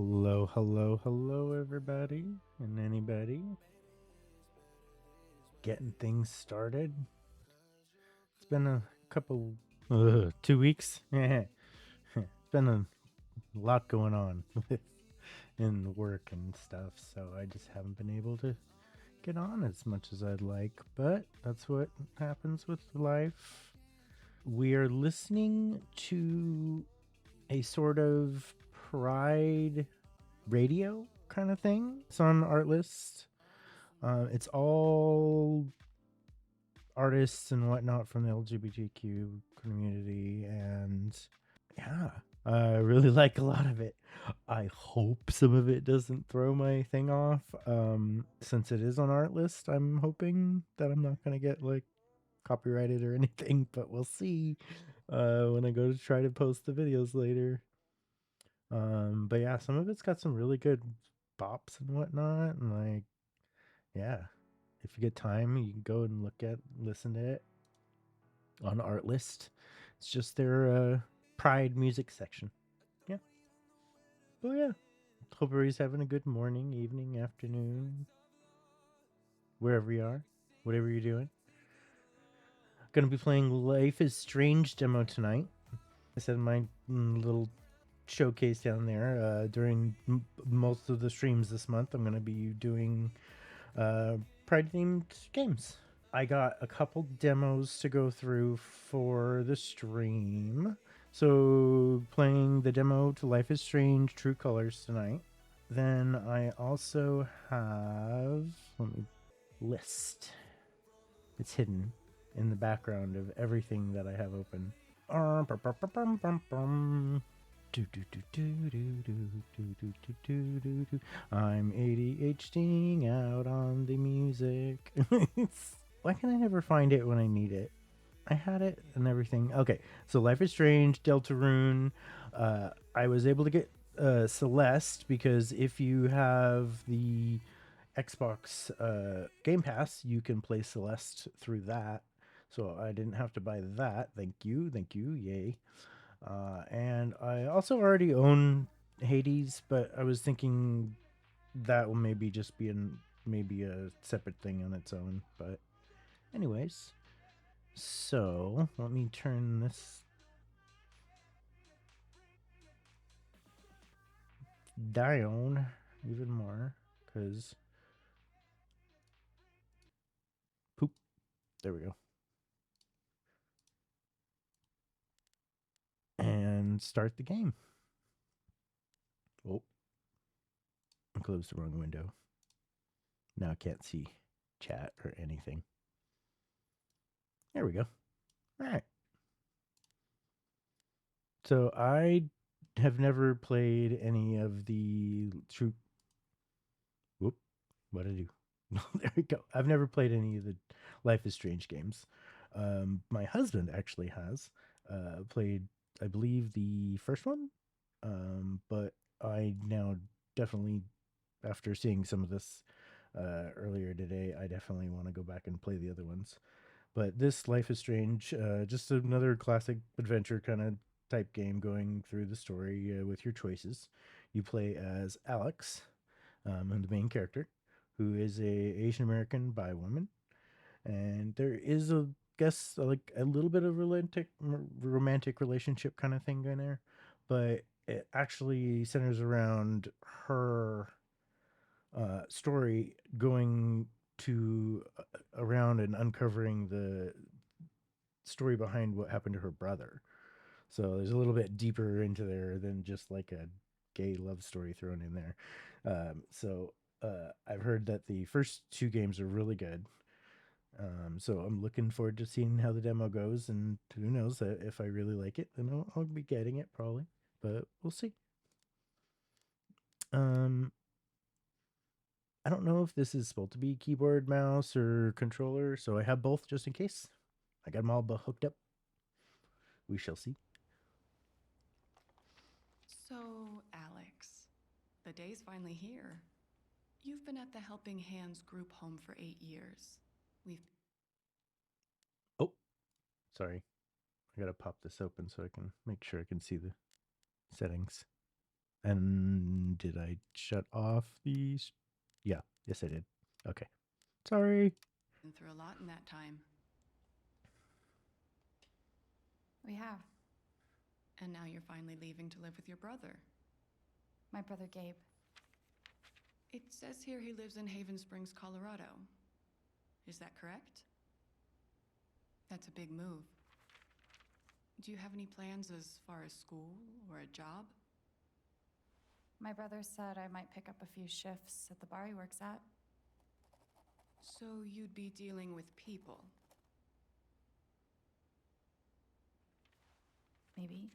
Hello, hello, hello, everybody and anybody. Getting things started. It's been a couple, 2 weeks. It's been a lot going on in work and stuff, so I just haven't been able to get on as much as I'd like, but that's what happens with life. We are listening to a sort of pride radio kind of thing. It's on Artlist. It's all artists and whatnot from the LGBTQ community, and yeah, I really like a lot of it. I hope some of it doesn't throw my thing off. Since it is on Artlist, I'm hoping that I'm not gonna get like copyrighted or anything, but we'll see when I go to try to post the videos later. But yeah, some of it's got some really good bops and whatnot, and like, yeah, if you get time, you can go and listen to it on Artlist. It's just their Pride music section. Yeah. Oh yeah. Hope everybody's having a good morning, evening, afternoon, wherever you are, whatever you're doing. Gonna be playing Life is Strange demo tonight. I said my little showcase down there during most of the streams this month. I'm gonna be doing Pride themed games. I got a couple demos to go through for the stream. So, playing the demo to Life is Strange True Colors tonight. Then I also have, let me list. It's hidden in the background of everything that I have open. I'm ADHDing out on the music. Why can I never find it when I need it? I had it and everything. Okay, so Life is Strange, Deltarune. I was able to get Celeste because if you have the Xbox Game Pass, you can play Celeste through that. So I didn't have to buy that. Thank you, yay. And I also already own Hades, but I was thinking that will maybe just be maybe a separate thing on its own. But anyways, so let me turn this down even more because poop. There we go. And start the game. Oh, I closed the wrong window. Now I can't see chat or anything. There we go. All right. So I have never played any of the true. Whoop! What did I do? There we go. I've never played any of the Life is Strange games. My husband actually has played, I believe, the first one. But I now definitely, after seeing some of this earlier today, I definitely want to go back and play the other ones. But this Life is Strange, just another classic adventure kind of type game going through the story with your choices. You play as Alex, the main character, who is a Asian American bi woman, and there is a guess like a little bit of romantic relationship kind of thing going there, but it actually centers around her story going to around and uncovering the story behind what happened to her brother. So there's a little bit deeper into there than just like a gay love story thrown in there. I've heard that the first two games are really good. So I'm looking forward to seeing how the demo goes, and who knows if I really like it, then I'll be getting it probably, but we'll see. Um, I don't know if this is supposed to be keyboard, mouse, or controller, so I have both just in case. I got them all hooked up. We shall see. So, Alex, the day's finally here. You've been at the Helping Hands group home for 8 years. We've Oh, sorry. I gotta pop this open so I can make sure I can see the settings. And did I shut off these? Yeah, yes I did. Okay. Sorry. Been through a lot in that time. We have. And now you're finally leaving to live with your brother. My brother Gabe. It says here he lives in Haven Springs, Colorado. Is that correct? That's a big move. Do you have any plans as far as school or a job? My brother said I might pick up a few shifts at the bar he works at. So you'd be dealing with people. Maybe.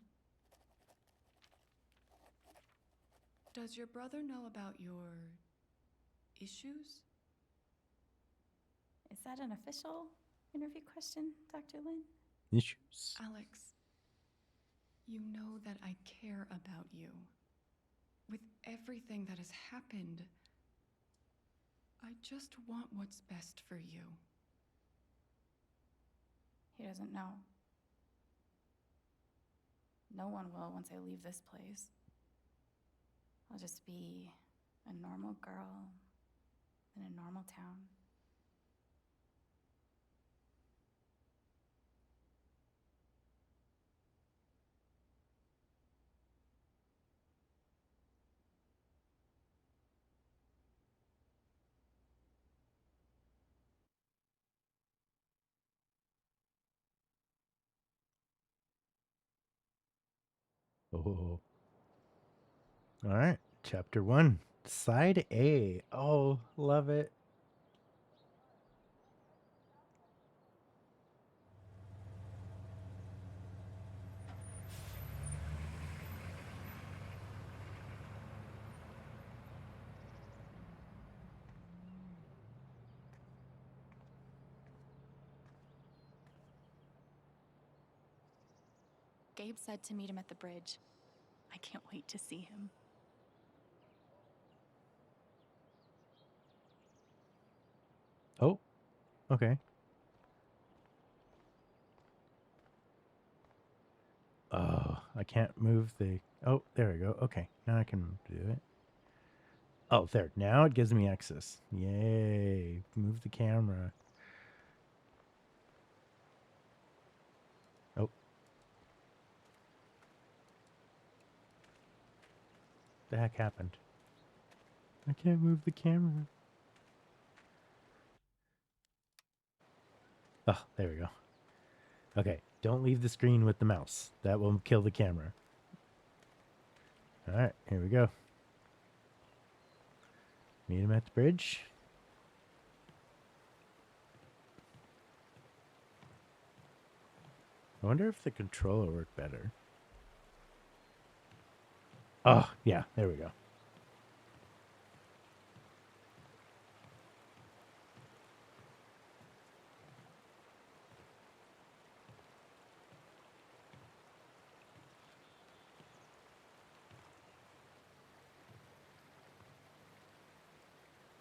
Does your brother know about your issues? Is that an official interview question, Dr. Lin? Issues. Alex, you know that I care about you. With everything that has happened, I just want what's best for you. He doesn't know. No one will once I leave this place. I'll just be a normal girl in a normal town. Oh. All right. Chapter 1. Side A. Oh, love it. Gabe said to meet him at the bridge. I can't wait to see him. Oh, okay. Oh, I can't move the... Oh, there we go. Okay, now I can do it. Oh, there. Now it gives me access. Yay. Move the camera. Oh. The heck happened? I can't move the camera. Oh, there we go. Okay, don't leave the screen with the mouse. That will kill the camera. All right, here we go. Meet him at the bridge. I wonder if the controller worked better. Oh, yeah, there we go.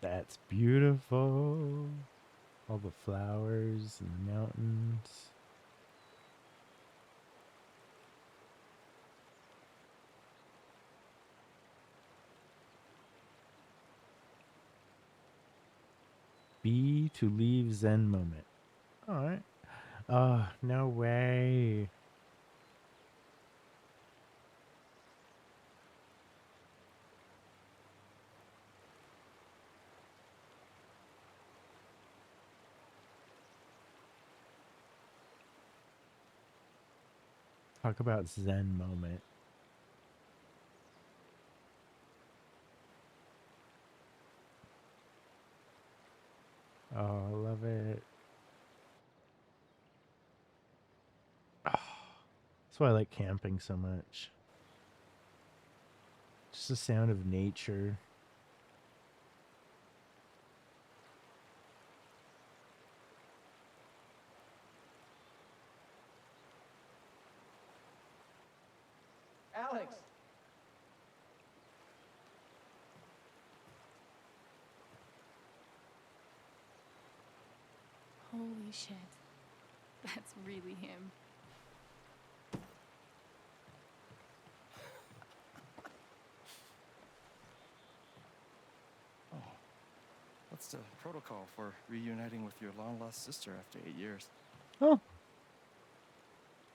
That's beautiful. All the flowers and the mountains. B to leave Zen moment. All right. Oh, no way. Talk about Zen moment. Oh, I love it. Oh, that's why I like camping so much. Just the sound of nature. Alex! Holy shit. That's really him. It's the protocol for reuniting with your long-lost sister after 8 years. Oh.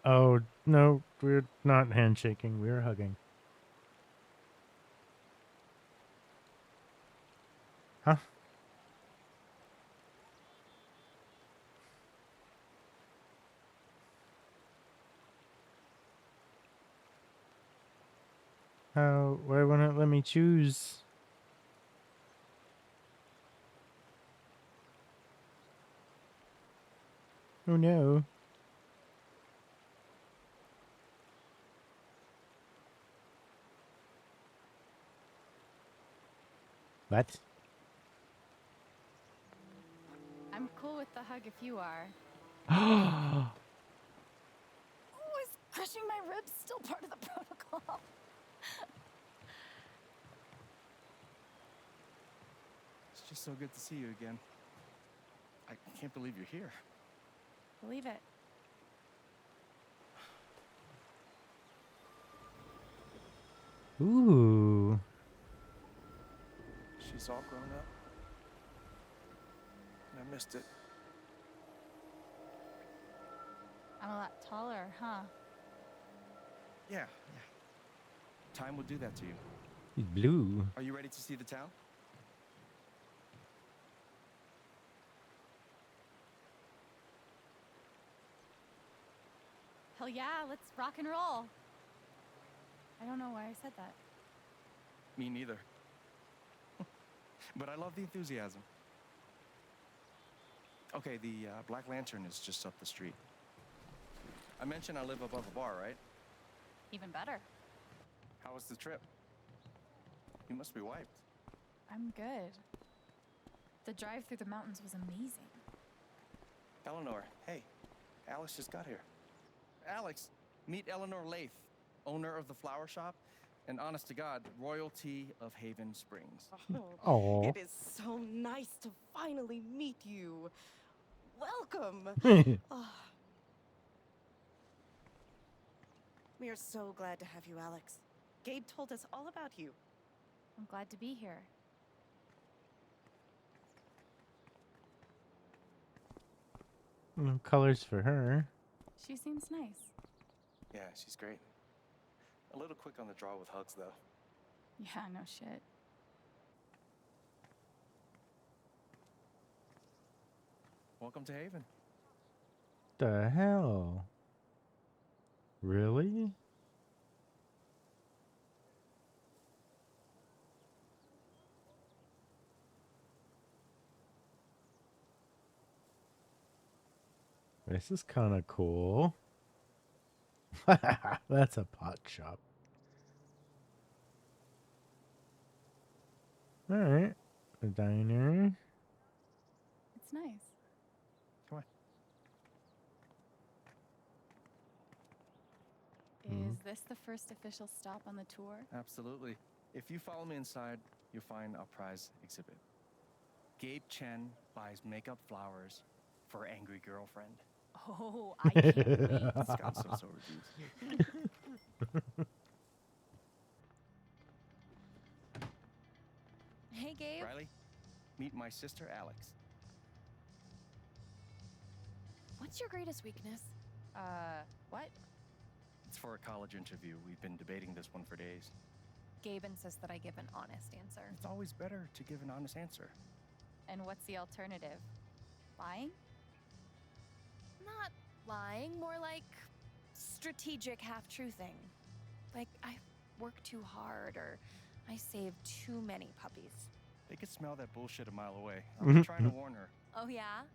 Oh, no, we're not handshaking. We're hugging. Huh? How? Why won't it let me choose? Oh no. What? I'm cool with the hug if you are. Oh, Oh, is crushing my ribs still part of the protocol? It's just so good to see you again. I can't believe you're here. Believe it. ooh. She's all grown up. And I missed it. I'm a lot taller, huh? Yeah. Time will do that to you. He's blue. Are you ready to see the town? Hell yeah, let's rock and roll. I don't know why I said that. Me neither. But I love the enthusiasm. Okay, the Black Lantern is just up the street. I mentioned I live above a bar, right? Even better. How was the trip? You must be wiped. I'm good. The drive through the mountains was amazing. Eleanor, hey, Alex just got here. Alex, meet Eleanor Lath, owner of the flower shop, and honest to God, royalty of Haven Springs. Oh. It is so nice to finally meet you. Welcome. Ah. We are so glad to have you, Alex. Gabe told us all about you. I'm glad to be here. No colors for her. She seems nice. Yeah, she's great. A little quick on the draw with hugs, though. Yeah, no shit. Welcome to Haven. The hell? Really? This is kind of cool. That's a pot shop. All right. A diner. It's nice. Come on. Is this the first official stop on the tour? Absolutely. If you follow me inside, you'll find our prize exhibit. Gabe Chen buys makeup flowers for angry girlfriend. Oh, I can't wait. It's got so reviews. Hey, Gabe. Riley, meet my sister Alex. What's your greatest weakness? What? It's for a college interview. We've been debating this one for days. Gabe insists that I give an honest answer. It's always better to give an honest answer. And what's the alternative? Lying? Not lying, more like strategic half-truthing. Like, I work too hard, or I save too many puppies. They could smell that bullshit a mile away. I'm trying to warn her. Oh yeah?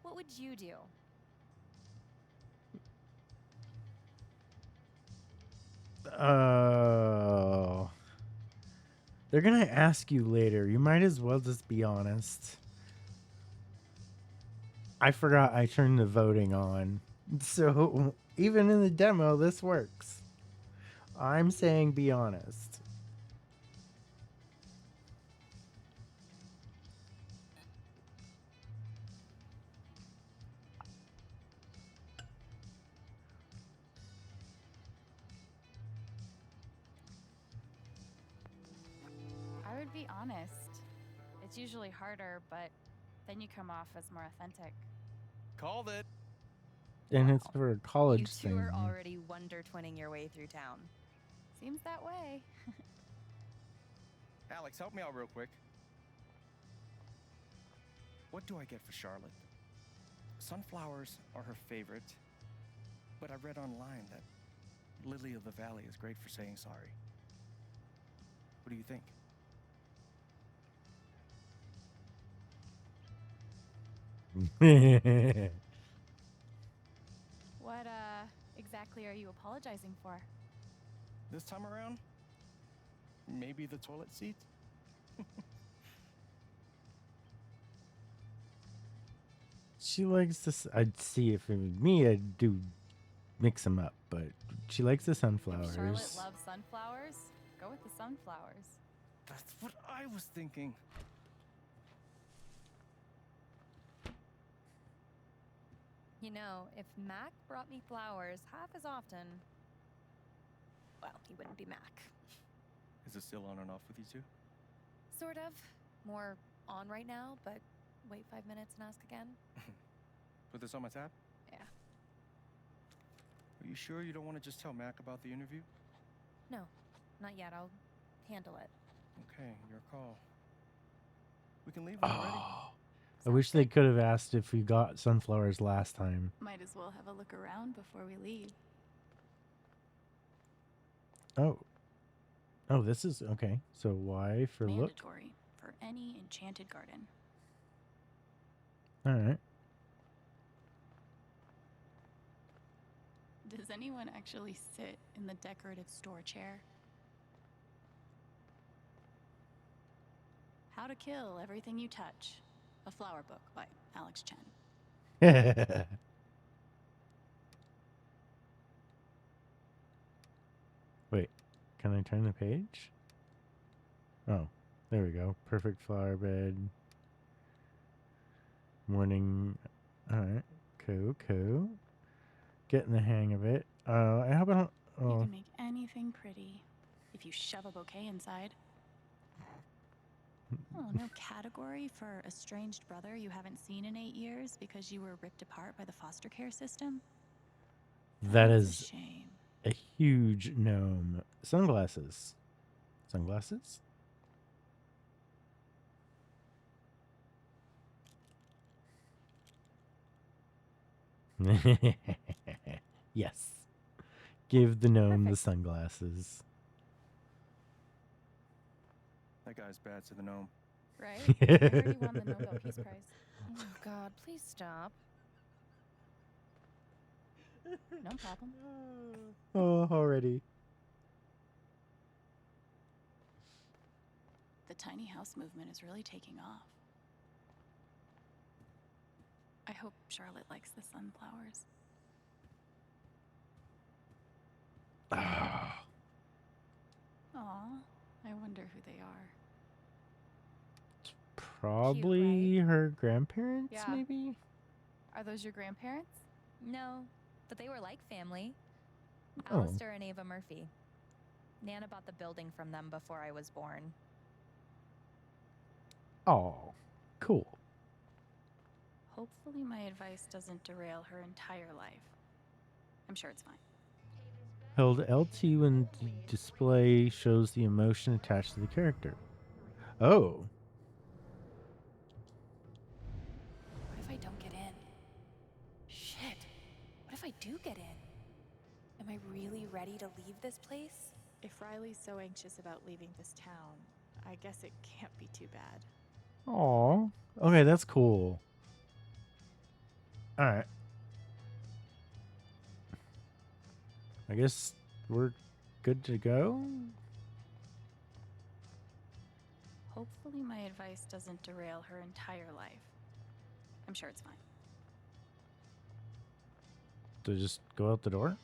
What would you do? Oh. They're gonna ask you later. You might as well just be honest. I forgot I turned the voting on. So even in the demo, this works. I'm saying be honest. I would be honest. It's usually harder, but then you come off as more authentic. Called it. And it's Wow. for a You college two thing. are already wonder twinning your way through town. Seems that way. Alex, help me out real quick. What do I get for Charlotte? Sunflowers are her favorite, but I read online that Lily of the Valley is great for saying sorry. What do you think? What, exactly are you apologizing for? This time around, maybe the toilet seat? She likes this. I'd see if it was me, I'd do mix them up, but she likes the If Charlotte sunflowers. loves sunflowers, go with the sunflowers. That's what I was thinking. You know, if Mac brought me flowers half as often, well, he wouldn't be Mac. Is it still on and off with you two? Sort of. More on right now, but wait 5 minutes and ask again. Put this on my tab? Yeah. Are you sure you don't want to just tell Mac about the interview? No, not yet. I'll handle it. Okay, your call. We can leave when you're ready. Oh, I wish they could have asked if we got sunflowers last time. Might as well have a look around before we leave. Oh. Oh, this is okay. So why for look? Mandatory for any enchanted garden. All right. Does anyone actually sit in the decorative store chair? How to Kill Everything You Touch. A flower book by Alex Chen. Wait, can I turn the page? Oh, there we go. Perfect flower bed. Morning. All right. Cool. Getting the hang of it. I hope I don't. You Oh, can make anything pretty if you shove a bouquet inside. Oh, no category for estranged brother you haven't seen in 8 years because you were ripped apart by the foster care system? that That's is a shame. a huge gnome. Sunglasses. Sunglasses? Yes. Give the gnome the Perfect. sunglasses. That guy's bad to the gnome. Right? I heard you won the Nobel Peace Prize. Oh, God, please stop. No problem. Oh, already. The tiny house movement is really taking off. I hope Charlotte likes the sunflowers. Ah, Aw, I wonder who they are. probably her grandparents, Yeah. maybe? Are those your grandparents? No, but they were like family. Oh. Alistair and Ava Murphy. Nana bought the building from them before I was born. Oh, cool. Hopefully my advice doesn't derail her entire life. I'm sure it's fine. Held LT when display shows the emotion attached to the character. Oh. What if I don't get in? Shit. What if I do get in? Am I really ready to leave this place? If Riley's so anxious about leaving this town, I guess it can't be too bad. Aw. Okay, that's cool. Alright. I guess we're good to go? Hopefully my advice doesn't derail her entire life. I'm sure it's fine. To just go out the door?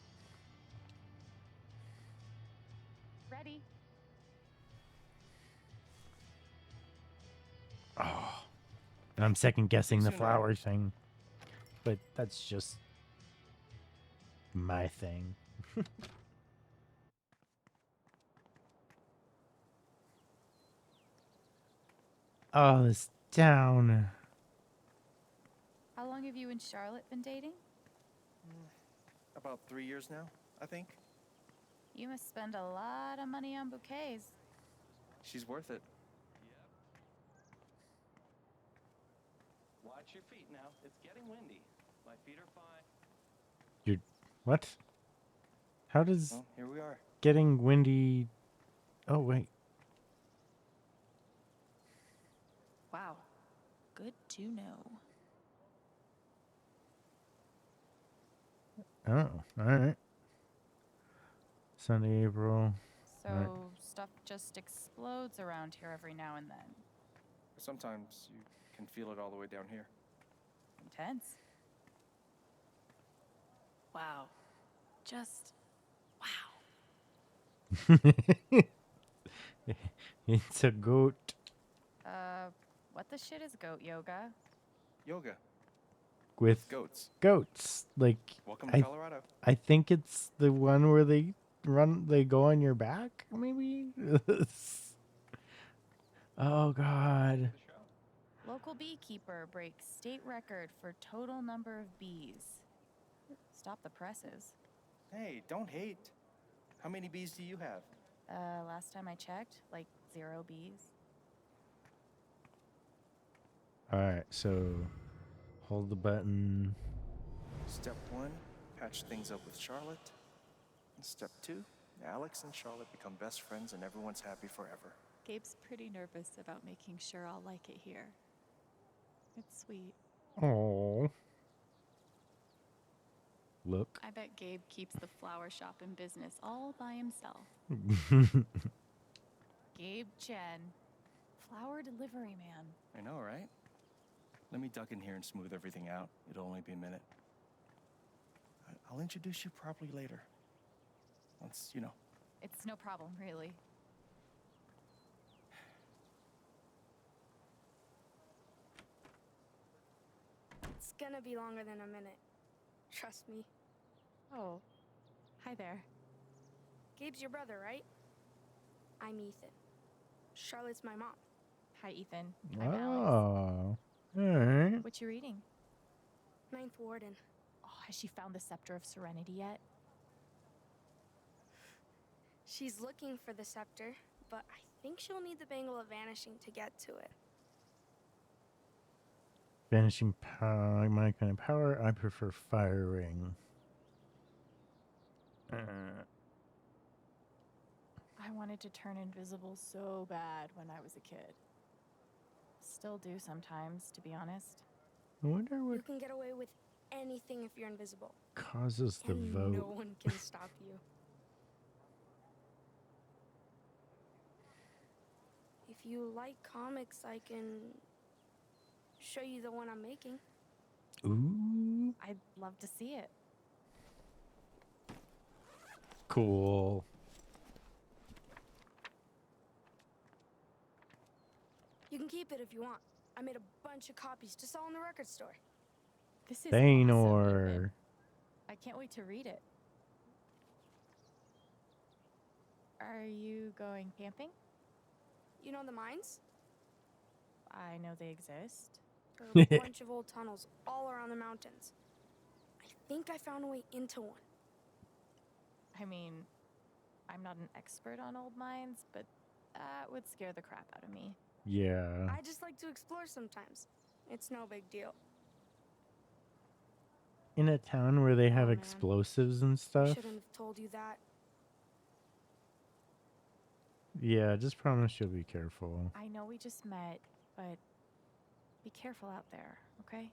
Ready? Oh. I'm second guessing the Soon, right? flower thing. But that's just my thing. Oh, this town. How long have you and Charlotte been dating? About 3 years now, I think. You must spend a lot of money on bouquets. She's worth it. Watch your feet now. It's getting windy. My feet are fine. You're what? How does Well, here we are. getting windy? Oh wait. Wow. Good to know. Oh, all right. Sunday, April. So Right. stuff just explodes around here every now and then. Sometimes you can feel it all the way down here. Intense. Wow. Just wow. It's a goat What the shit is goat yoga? Yoga with goats. goats. Like Welcome to Colorado. I think it's the one where they go on your back, maybe. Oh God. Local beekeeper breaks state record for total number of bees. Stop the presses. Hey, don't hate. How many bees do you have? Last time I checked, like 0 bees. All right, so hold the button. Step 1, patch things up with Charlotte. And step 2, Alex and Charlotte become best friends and everyone's happy forever. Gabe's pretty nervous about making sure I'll like it here. It's sweet. Oh. Look. I bet Gabe keeps the flower shop in business all by himself. Gabe Chen, flower delivery man. I know, right? Let me duck in here and smooth everything out. It'll only be a minute. I'll introduce you properly later. Once, you know. It's no problem, really. It's gonna be longer than a minute. Trust me. Oh, hi there. Gabe's your brother, right? I'm Ethan. Charlotte's my mom. Hi, Ethan. I'm Alex. Oh. All right. What you reading? Ninth Warden. Oh, has she found the Scepter of Serenity yet? She's looking for the scepter, but I think she'll need the Bangle of Vanishing to get to it. Vanishing power, my kind of power. I prefer firing. I wanted to turn invisible so bad when I was a kid. Still do sometimes, to be honest. I wonder what You can get away with anything if you're invisible. causes the And vote. no one can stop you. If you like comics, I can show you the one I'm making. Ooh, I'd love to see it. cool. You can keep it if you want. I made a bunch of copies to sell in the record store. This is awesome, Thanor. Ethan. I can't wait to read it. Are you going camping? You know the mines? I know they exist. There are a bunch of old tunnels all around the mountains. I think I found a way into one. I mean, I'm not an expert on old mines, but that would scare the crap out of me. Yeah. I just like to explore sometimes. It's no big deal. In a town where they have Oh, man. explosives and I stuff. shouldn't have told you that. Yeah, just promise you'll be careful. I know we just met, but be careful out there, okay?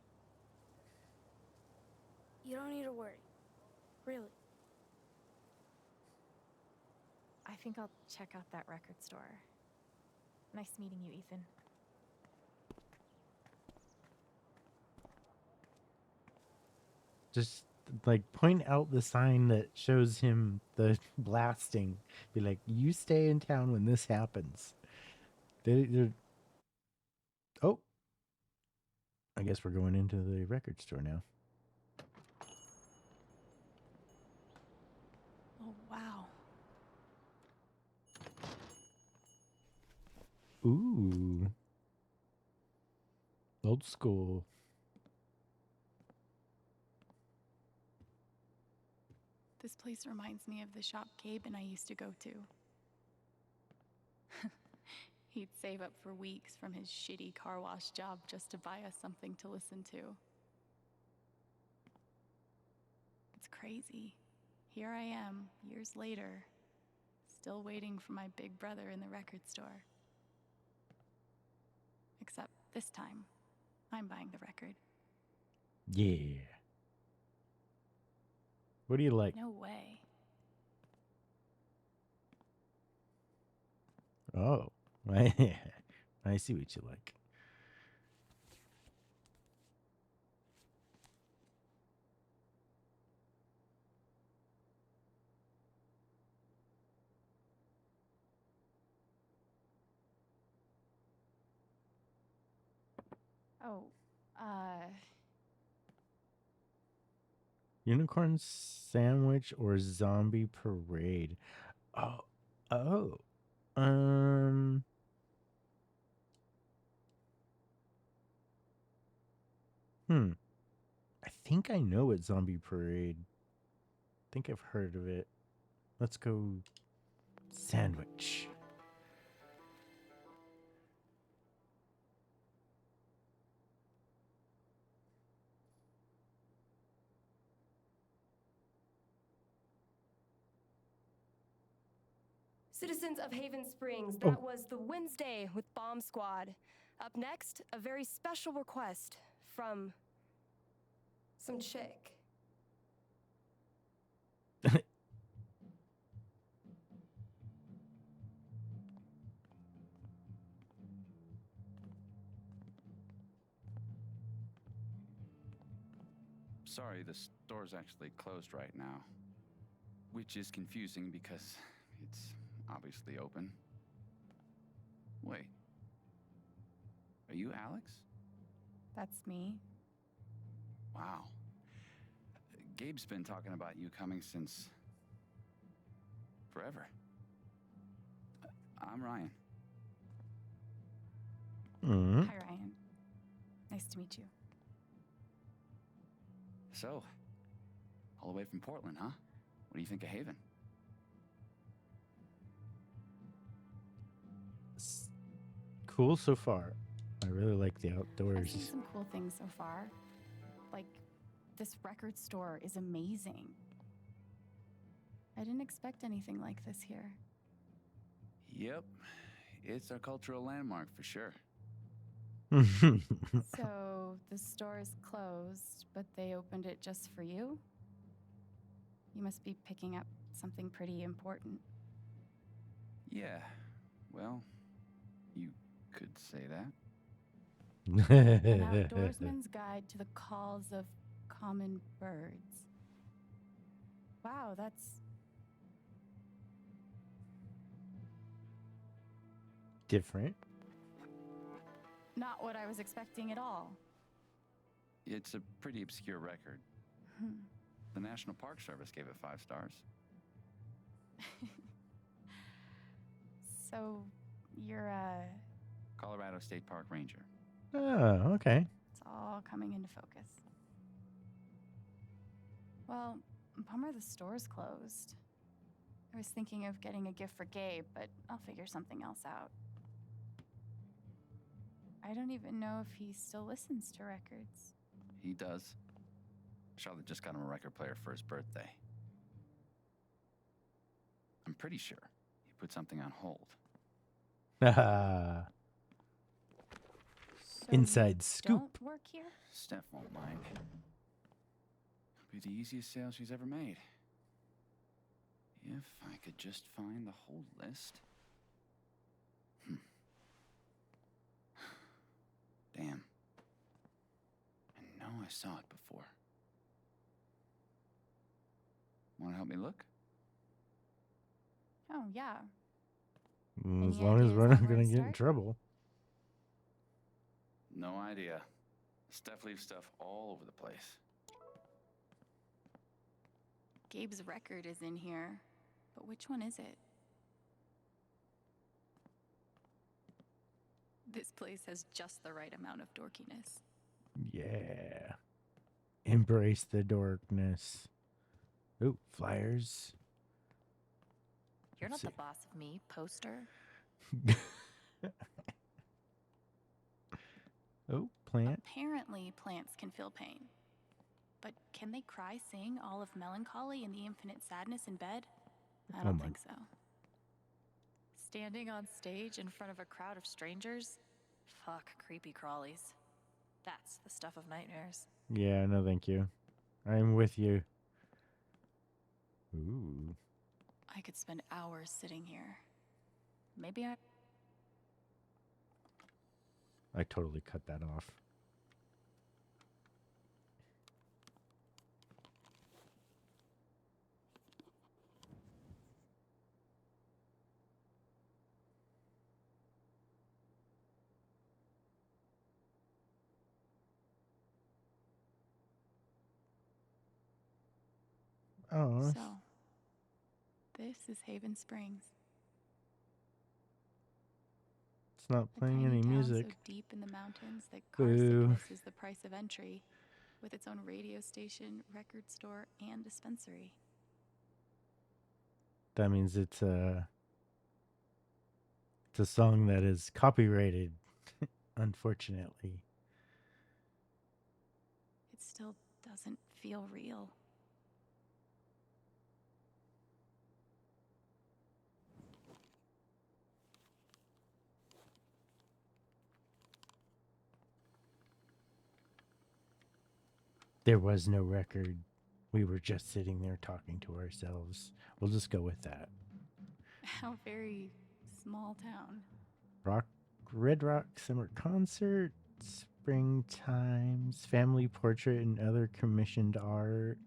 You don't need to worry. Really. I think I'll check out that record store. Nice meeting you, Ethan. Just like point out the sign that shows him the blasting. Be like, you stay in town when this happens. They're... Oh, I guess we're going into the record store now. Oh, wow. Ooh. Old school. This place reminds me of the shop Gabe and I used to go to. He'd save up for weeks from his shitty car wash job just to buy us something to listen to. It's crazy. Here I am, years later, still waiting for my big brother in the record store. Except this time, I'm buying the record. Yeah. What do you like? No way. Oh, I see what you like. Oh, Unicorn sandwich or zombie parade? Oh. Um. I think I know what zombie parade. I think I've heard of it. Let's go sandwich. Citizens of Haven Springs, that was the Wednesday with Bomb Squad. Up next, a very special request from some chick. Sorry, the store's actually closed right now. Which is confusing because it's obviously open. Wait. Are you Alex? that's me. Wow. Gabe's been talking about you coming since... forever. I'm Ryan. Mm-hmm. Hi, Ryan. Nice to meet you. So, all the way from Portland, huh? What do you think of Haven? Cool so far. I really like the I've outdoors. seen some cool things so far. Like, this record store is amazing. I didn't expect anything like this here. Yep. It's our cultural landmark for sure. So, the store is closed, but they opened it just for you? You must be picking up something pretty important. Yeah. Well, you could say that. An outdoorsman's guide to the calls of common birds. Wow, that's... Different. not what I was expecting at all. It's a pretty obscure record. Hmm. The National Park Service gave it 5 stars. So, you're a... Colorado State Park Ranger. Oh, okay. It's all coming into focus. Well, bummer the store's closed. I was thinking of getting a gift for Gabe, but I'll figure something else out. I don't even know if he still listens to records. He does. Charlotte just got him a record player for his birthday. I'm pretty sure he put something on hold. Ah. So Inside you scoop. Don't work here? Steph won't mind. It'll be the easiest sale she's ever made. If I could just find the whole list. Damn. I know I saw it before. Want to help me look? Oh, yeah. As Any long as ideas we're on not where going to to get in start? trouble. No idea. Steph leaves stuff all over the place. Gabe's record is in here, but which one is it? This place has just the right amount of dorkiness. Yeah. Embrace the darkness. Oh, flyers. You're Let's not the boss of me, poster. Oh, plant. Apparently, plants can feel pain. But can they cry, sing all of melancholy and the infinite sadness in bed? I don't think so. Standing on stage in front of a crowd of strangers? Fuck creepy crawlies. That's the stuff of nightmares. Yeah, no thank you. I'm with you. Ooh. I could spend hours sitting here. Maybe I totally cut that off. Oh, So, this is Haven Springs. it's not A playing tiny any town music. so deep in the mountains that car Boo. sickness is the price of entry, with its own radio station, record store, and dispensary. That means it's a song that is copyrighted, unfortunately. It still doesn't feel real. There was no record. We were just sitting there talking to ourselves. We'll just go with that. How very small town. Red Rock Summer Concert, Spring Times, Family Portrait, and other commissioned art.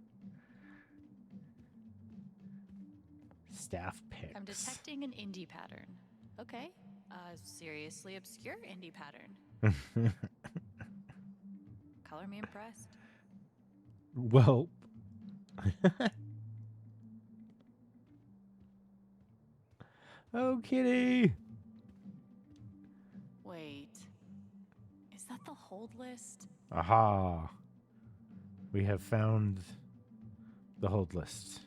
Staff picks. I'm detecting an indie pattern. Okay, a seriously obscure indie pattern. Color me impressed. Well. Oh, kitty. Wait, is that the hold list? Aha. We have found the hold list.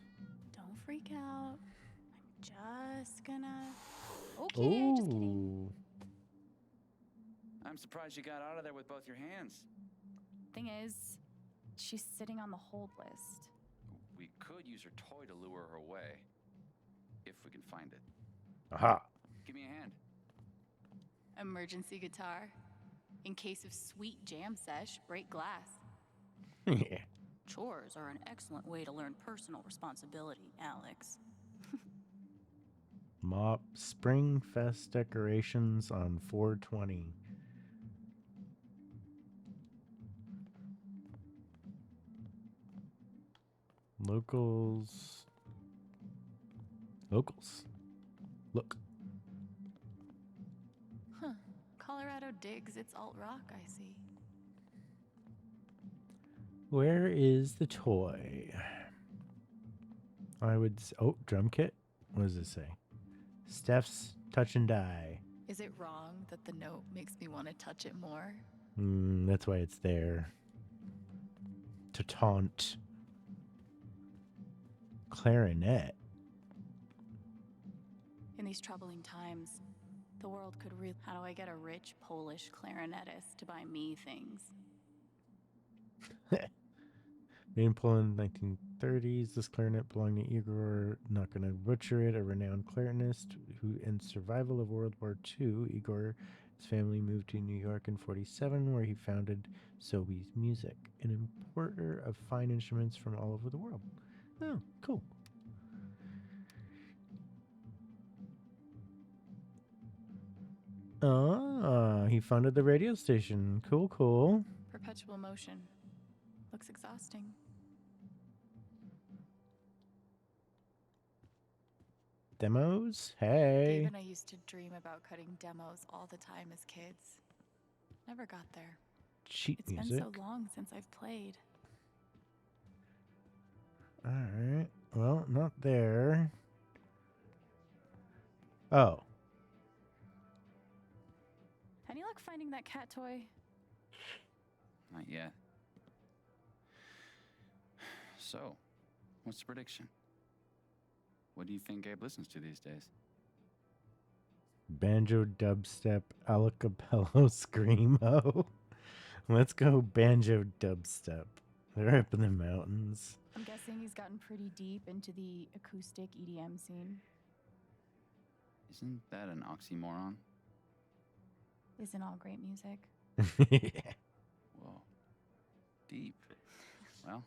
Don't freak out. I'm just gonna... Okay, just kidding. I'm surprised you got out of there with both your hands. Thing is, she's sitting on the hold list. We could use her toy to lure her away. If we can find it. Aha. Give me a hand. Emergency guitar. In case of sweet jam sesh, break glass. Yeah. Chores are an excellent way to learn personal responsibility, Alex. Mop Spring Fest decorations on 420. Locals. Look. Huh. Colorado digs its alt rock, I see. Where is the toy? I would... Oh, drum kit? What does it say? Steph's Touch and Die. Is it wrong that the note makes me want to touch it more? That's why it's there. To taunt. Clarinet. In these troubling times, the world could really... How do I get a rich Polish clarinetist to buy me things? Made in Poland in 1930s, this clarinet belonged to Igor, not gonna butcher it, a renowned clarinetist who, in survival of World War II, Igor, his family moved to New York in 1947, where he founded Sobeys Music, an importer of fine instruments from all over the world. Oh, cool. Ah, he founded the radio station. Cool, cool. Perpetual motion. Looks exhausting. Demos? Hey. Dave and I used to dream about cutting demos all the time as kids. Never got there. Sheet It's music. been so long since I've played. Alright. Well, not there. Oh. Any luck luck finding that cat toy? Not yet. So, what's the prediction? What do you think Gabe listens to these days? Banjo, dubstep, alacapello, screamo. Let's go banjo dubstep. They're up in the mountains. I'm guessing he's gotten pretty deep into the acoustic EDM scene. Isn't that an oxymoron? Isn't all great music? Yeah. Whoa. Deep. Well,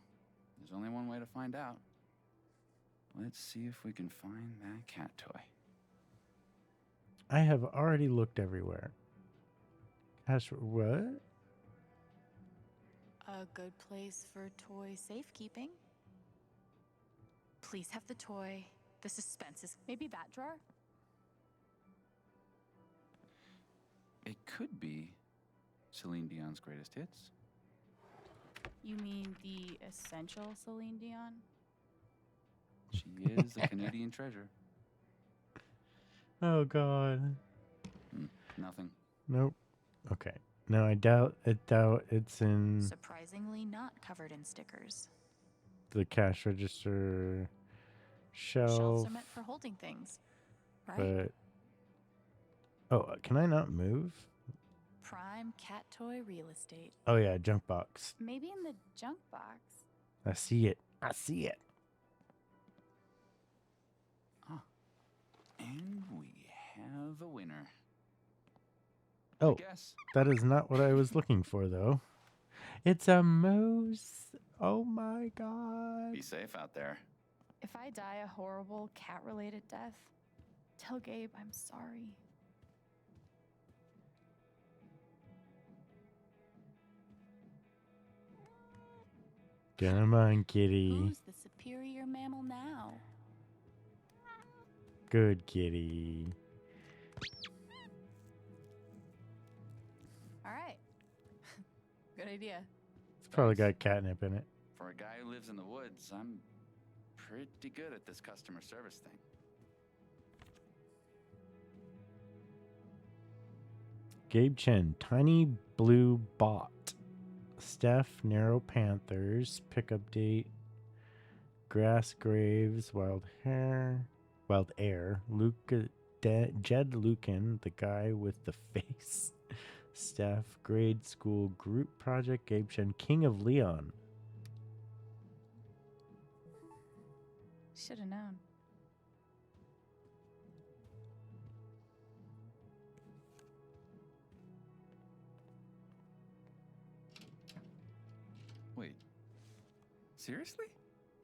there's only one way to find out. Let's see if we can find that cat toy. I have already looked everywhere. Gosh, what? A good place for toy safekeeping. Please have the toy. The suspense is maybe that drawer? It could be Celine Dion's greatest hits. You mean the essential Celine Dion? She is a Canadian treasure. Oh, God. Nothing. Nope. Okay. No, I doubt it's in Surprisingly not covered in stickers. the cash register Shelves shelf. are meant for holding things, right? But oh, can I not move? Prime cat toy real estate. Oh yeah, junk box. Maybe in the junk box. I see it. I see it. And we have a winner. Oh, Guess. that is not what I was looking for though. It's a moose. Oh my God. Be safe out there. If I die a horrible cat-related death, tell Gabe I'm sorry. Come on, kitty. Who's the superior mammal now? Good kitty. All right. Good idea. It's probably got catnip in it. For a guy who lives in the woods, I'm pretty good at this customer service thing. Gabe Chen, Tiny Blue Bot. Steph, Narrow Panthers, Pickup Date, Grass Graves, Wild Air, Jed Lucan, the guy with the face, Steph, Grade School Group Project, Gabe Chen, King of Leon. Should have known. Wait. Seriously?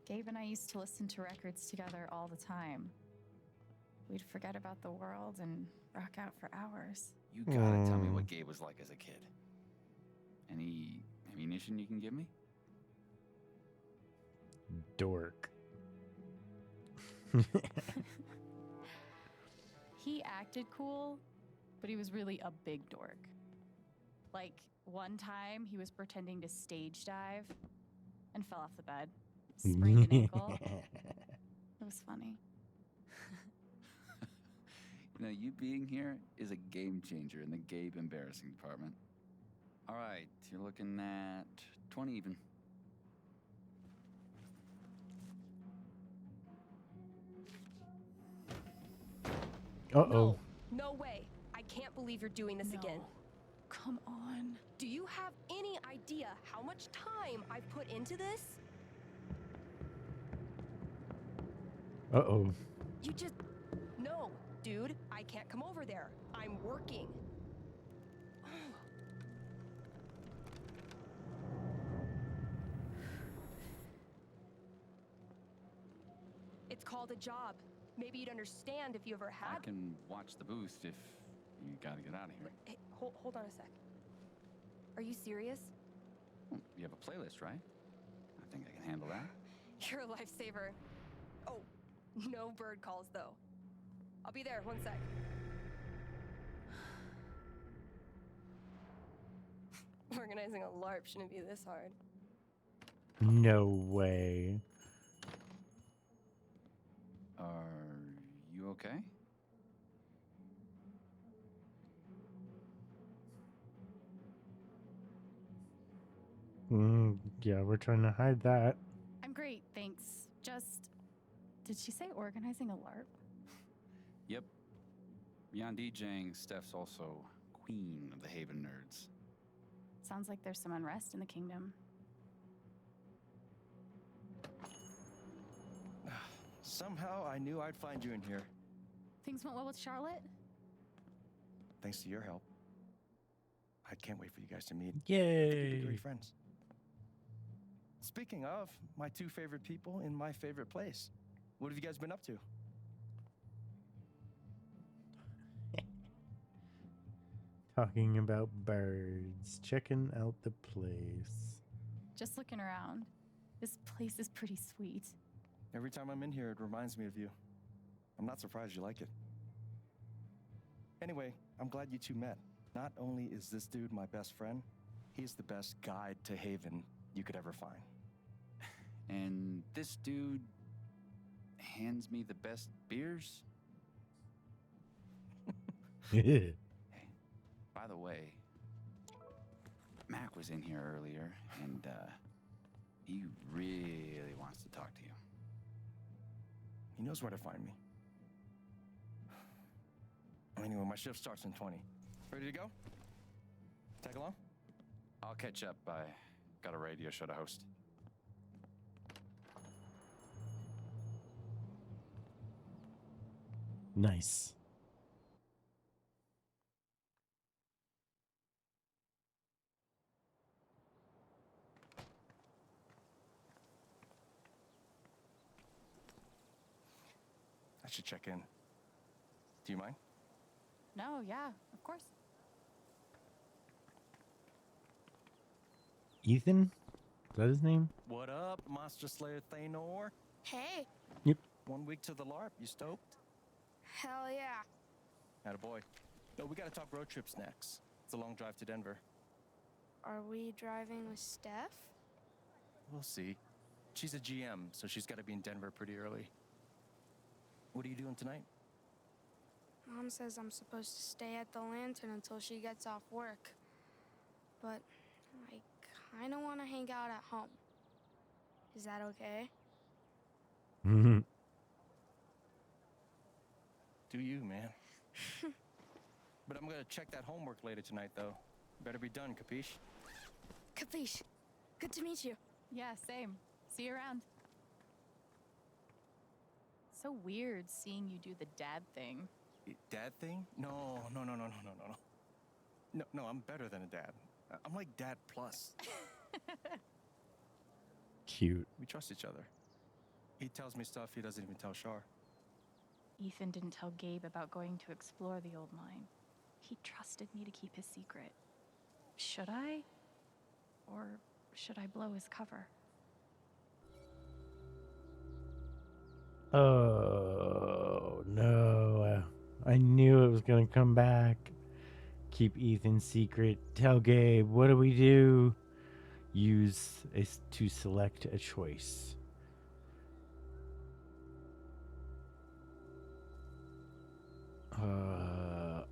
Gabe and I used to listen to records together all the time. We'd forget about the world and rock out for hours. You gotta tell me what Gabe was like as a kid. Any ammunition you can give me? Dork. He acted cool, but he was really a big dork. Like, one time he was pretending to stage dive and fell off the bed, sprained an ankle. It was funny. You know, you being here is a game changer in the Gabe embarrassing department. All right, you're looking at 20 even. Uh-oh. No way. I can't believe you're doing this again. Come on. Do you have any idea how much time I've put into this? Uh-oh. You just... No, dude. I can't come over there. I'm working. It's called a job. Maybe you'd understand if you ever had... I can watch the booth if you gotta get out of here. Hey, hold on a sec. Are you serious? Well, you have a playlist, right? I think I can handle that. You're a lifesaver. Oh, no bird calls, though. I'll be there, one sec. Organizing a LARP shouldn't be this hard. No way. Are you okay? Yeah, we're trying to hide that. I'm great, thanks. Just. Did she say organizing a LARP? Yep. Beyond DJing, Steph's also queen of the Haven nerds. Sounds like there's some unrest in the kingdom. Somehow I knew I'd find you in here. Things went well with Charlotte? Thanks to your help. I can't wait for you guys to meet. Yay! You'll be great friends. Speaking of, my two favorite people in my favorite place. What have you guys been up to? Talking about birds, checking out the place. Just looking around. This place is pretty sweet. Every time I'm in here, it reminds me of you. I'm not surprised you like it. Anyway, I'm glad you two met. Not only is this dude my best friend, he's the best guide to Haven you could ever find. And this dude hands me the best beers? Hey, by the way, Mac was in here earlier, and he really wants to talk to you. He knows where to find me. Anyway, my shift starts in 20. Ready to go? Tag along? I'll catch up. I got a radio show to host. Nice. I should check in. Do you mind? No, yeah, of course. Ethan? Is that his name? What up, Monster Slayer Thanor? Hey, Yep. 1 week to the LARP. You stoked? hell yeah. Attaboy. No, we gotta talk road trips next. It's a long drive to Denver. Are we driving with Steph? We'll see. She's a GM, so she's gotta be in Denver pretty early. What are you doing tonight? Mom says I'm supposed to stay at the Lantern until she gets off work. But I kinda wanna hang out at home. Is that okay? Mm-hmm. Do you, man? But I'm gonna check that homework later tonight, though. Better be done, capiche? Capiche. Good to meet you. Yeah, same. See you around. So weird seeing you do the dad thing. Dad thing? No. No, I'm better than a dad. I'm like dad plus. Cute. We trust each other. He tells me stuff he doesn't even tell Shar. Ethan didn't tell Gabe about going to explore the old mine. He trusted me to keep his secret. Should I? Or should I blow his cover? Oh, no. I knew it was going to come back. Keep Ethan's secret. Tell Gabe, what do we do? Use to select a choice. I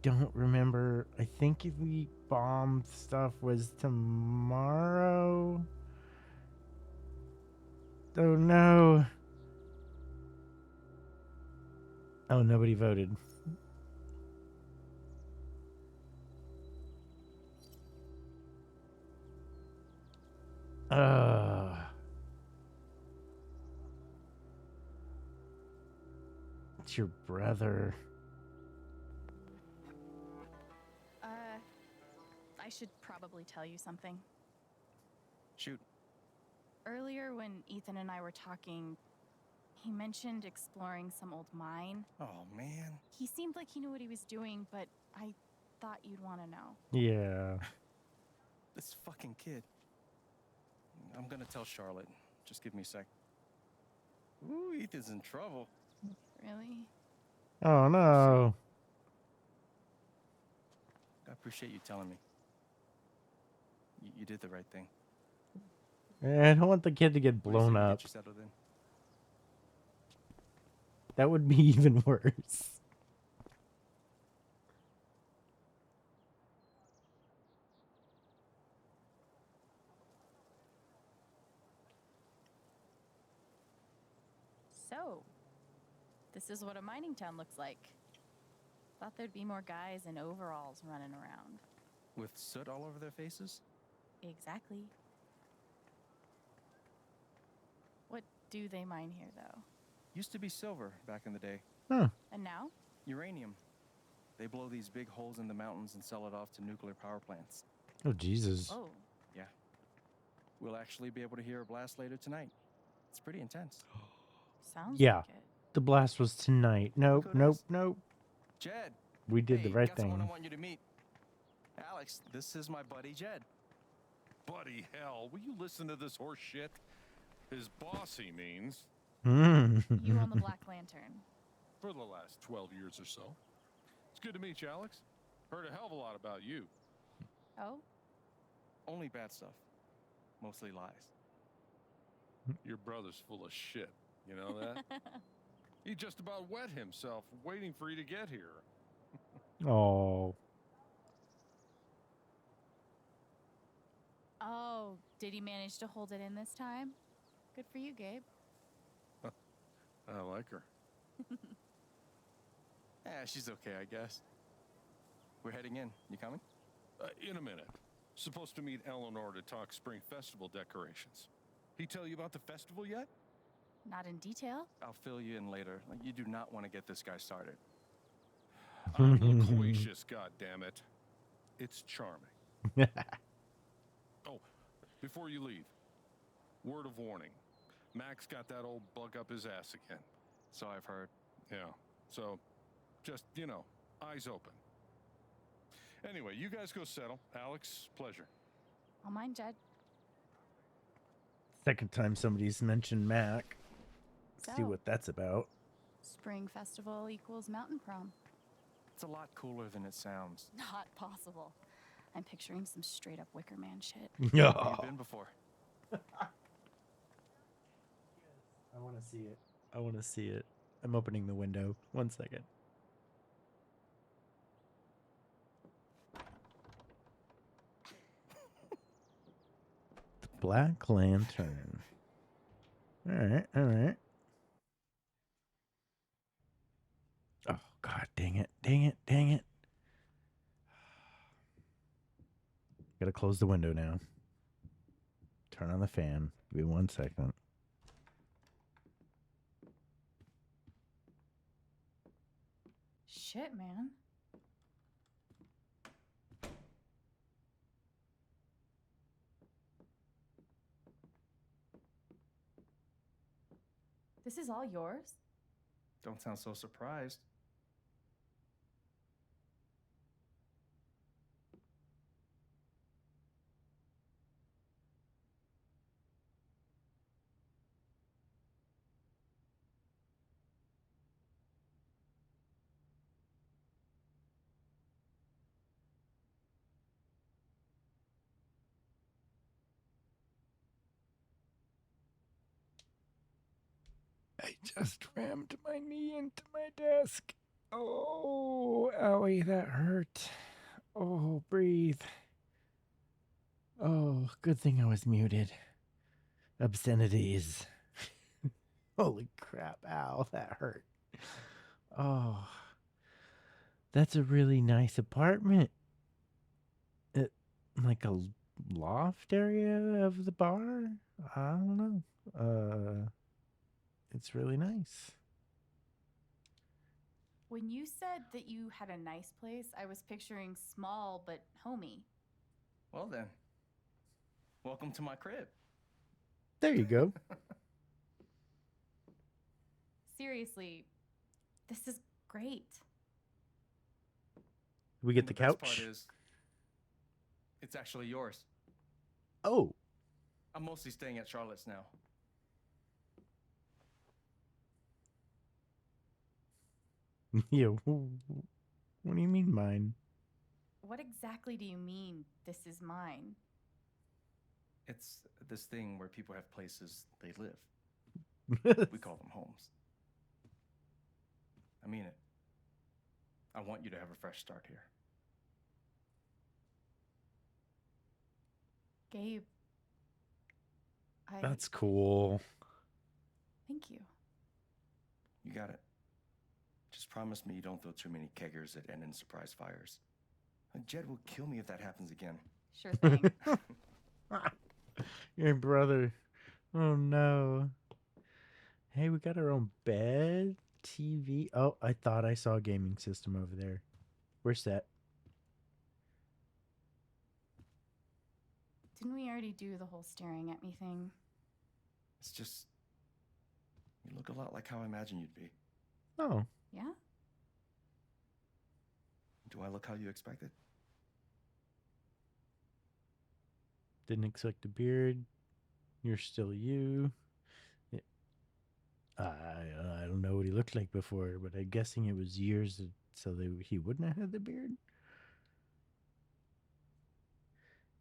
don't remember. I think the bomb stuff was tomorrow. Oh no. Oh, nobody voted. It's your brother. I should probably tell you something. Shoot. Earlier when Ethan and I were talking, he mentioned exploring some old mine. Oh, man. He seemed like he knew what he was doing, but I thought you'd want to know. Yeah. This fucking kid. I'm gonna tell Charlotte. Just give me a sec. Ooh, Ethan's in trouble. Really? Oh no. I appreciate you telling me. You did the right thing. I don't want the kid to get What do you blown say we up. get you settled in? That would be even worse. This is what a mining town looks like. Thought there'd be more guys in overalls running around. With soot all over their faces? Exactly. What do they mine here, though? Used to be silver back in the day. Huh. And now? Uranium. They blow these big holes in the mountains and sell it off to nuclear power plants. Oh, Jesus. Oh, Yeah. We'll actually be able to hear a blast later tonight. It's pretty intense. sounds Yeah. like it. The blast was tonight. Nope, Look who it nope, is. nope. Jed. We did Hey, the right got someone I thing. want you to meet. Alex, this is my buddy Jed. Buddy hell, will you listen to this horse shit? His boss, he means, You on the Black Lantern. for the last 12 years or so. It's good to meet you, Alex. Heard a hell of a lot about you. Oh? Only bad stuff. Mostly lies. Your brother's full of shit. You know that? He just about wet himself waiting for you to get here. Oh. Oh, did he manage to hold it in this time? Good for you, Gabe. I like her. Yeah, she's okay, I guess. We're heading in. You coming? In a minute. Supposed to meet Eleanor to talk Spring Festival decorations. He tell you about the festival yet? Not in detail? I'll fill you in later. Like, you do not want to get this guy started. I'm loquacious, goddammit. It's charming. Oh, before you leave, word of warning. Max got that old bug up his ass again. So I've heard. Yeah, so just, you know, eyes open. Anyway, you guys go settle. Alex, pleasure. I'll mind Jed. Second time somebody's mentioned Mac. So, See what that's about. Spring Festival equals Mountain Prom. It's a lot cooler than it sounds. Not possible. I'm picturing some straight up Wicker Man shit. Yeah. Where you been before? I want to see it. I want to see it. I'm opening the window. 1 second. The Black Lantern. All right, all right. Oh, God, dang it, dang it, dang it. Gotta close the window now. Turn on the fan. Give me 1 second. Shit, man. This is all yours? Don't sound so surprised. I just rammed my knee into my desk. Oh, owie, that hurt. Oh, breathe. Oh, good thing I was muted. Obscenities. Holy crap, ow, that hurt. Oh, that's a really nice apartment. Like a loft area of the bar? I don't know. It's really nice. When you said that you had a nice place, I was picturing small but homey. Well then, welcome to my crib. There you go. Seriously, this is great. We get And the best couch. part is, it's actually yours. Oh, I'm mostly staying at Charlotte's now. yeah. What do you mean mine? What exactly do you mean, this is mine? It's this thing where people have places they live. We call them homes. I mean it. I want you to have a fresh start here. Gabe. That's cool. Thank you. You got it. Just promise me you don't throw too many keggers that end in surprise fires. Jed will kill me if that happens again. Sure thing. Your brother. Oh no. Hey, we got our own bed, TV. Oh, I thought I saw a gaming system over there. We're set. Didn't we already do the whole staring at me thing? It's just... You look a lot like how I imagined you'd be. Oh. Yeah? Do I look how you expected? Didn't expect a beard. You're still you. I don't know what he looked like before, but I'm guessing it was years so he wouldn't have had the beard.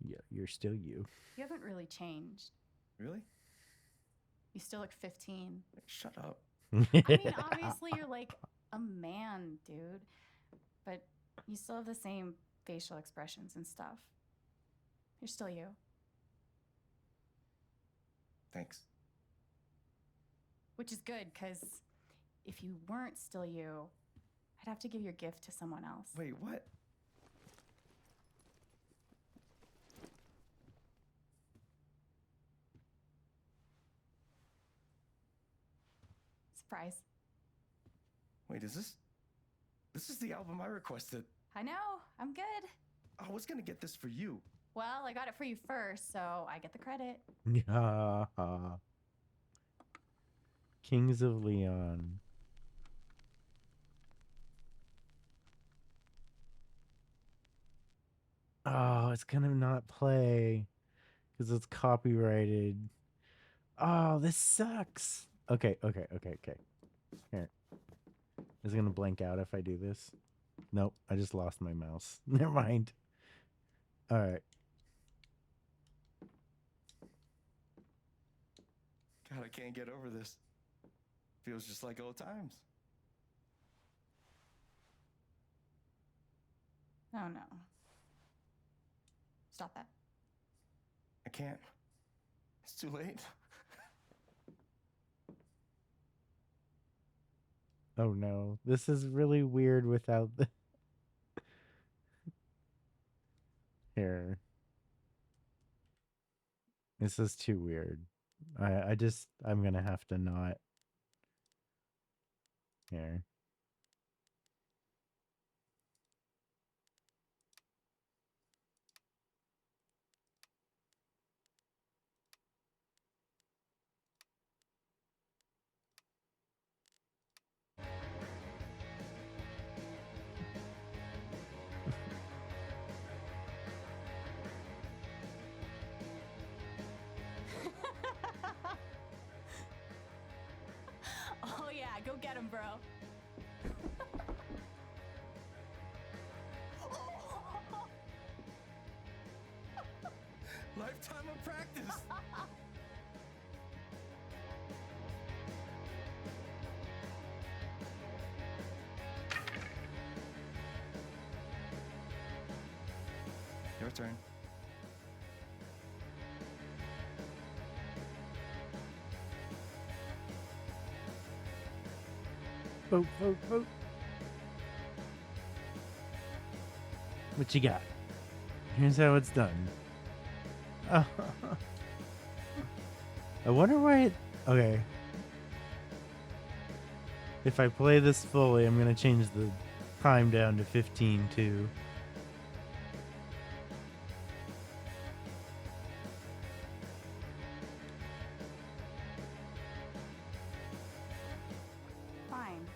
Yeah, you're still you. You haven't really changed. Really? You still look 15. Shut up. I mean, obviously you're like a man, dude. But you still have the same facial expressions and stuff. You're still you. Thanks. Which is good, because if you weren't still you, I'd have to give your gift to someone else. Wait, what? Surprise. Wait, is this... This is the album I requested. I know, I'm good. I was gonna get this for you. Well, I got it for you first, so I get the credit. Yeah. Kings of Leon. Oh, it's gonna not play because it's copyrighted. Oh, this sucks. Okay. Here. Is it gonna blank out if I do this? Nope, I just lost my mouse. Never mind. All right. God, I can't get over this. Feels just like old times. Oh no. Stop that. I can't. It's too late. Oh no, this is really weird without the... Here. This is too weird. I'm gonna have to not. Here. Oh yeah, go get him, bro. Lifetime of practice. Your turn. Vote, vote, vote. What you got? Here's how it's done. I wonder why it... Okay. If I play this fully, I'm going to change the time down to 15 too. Fine.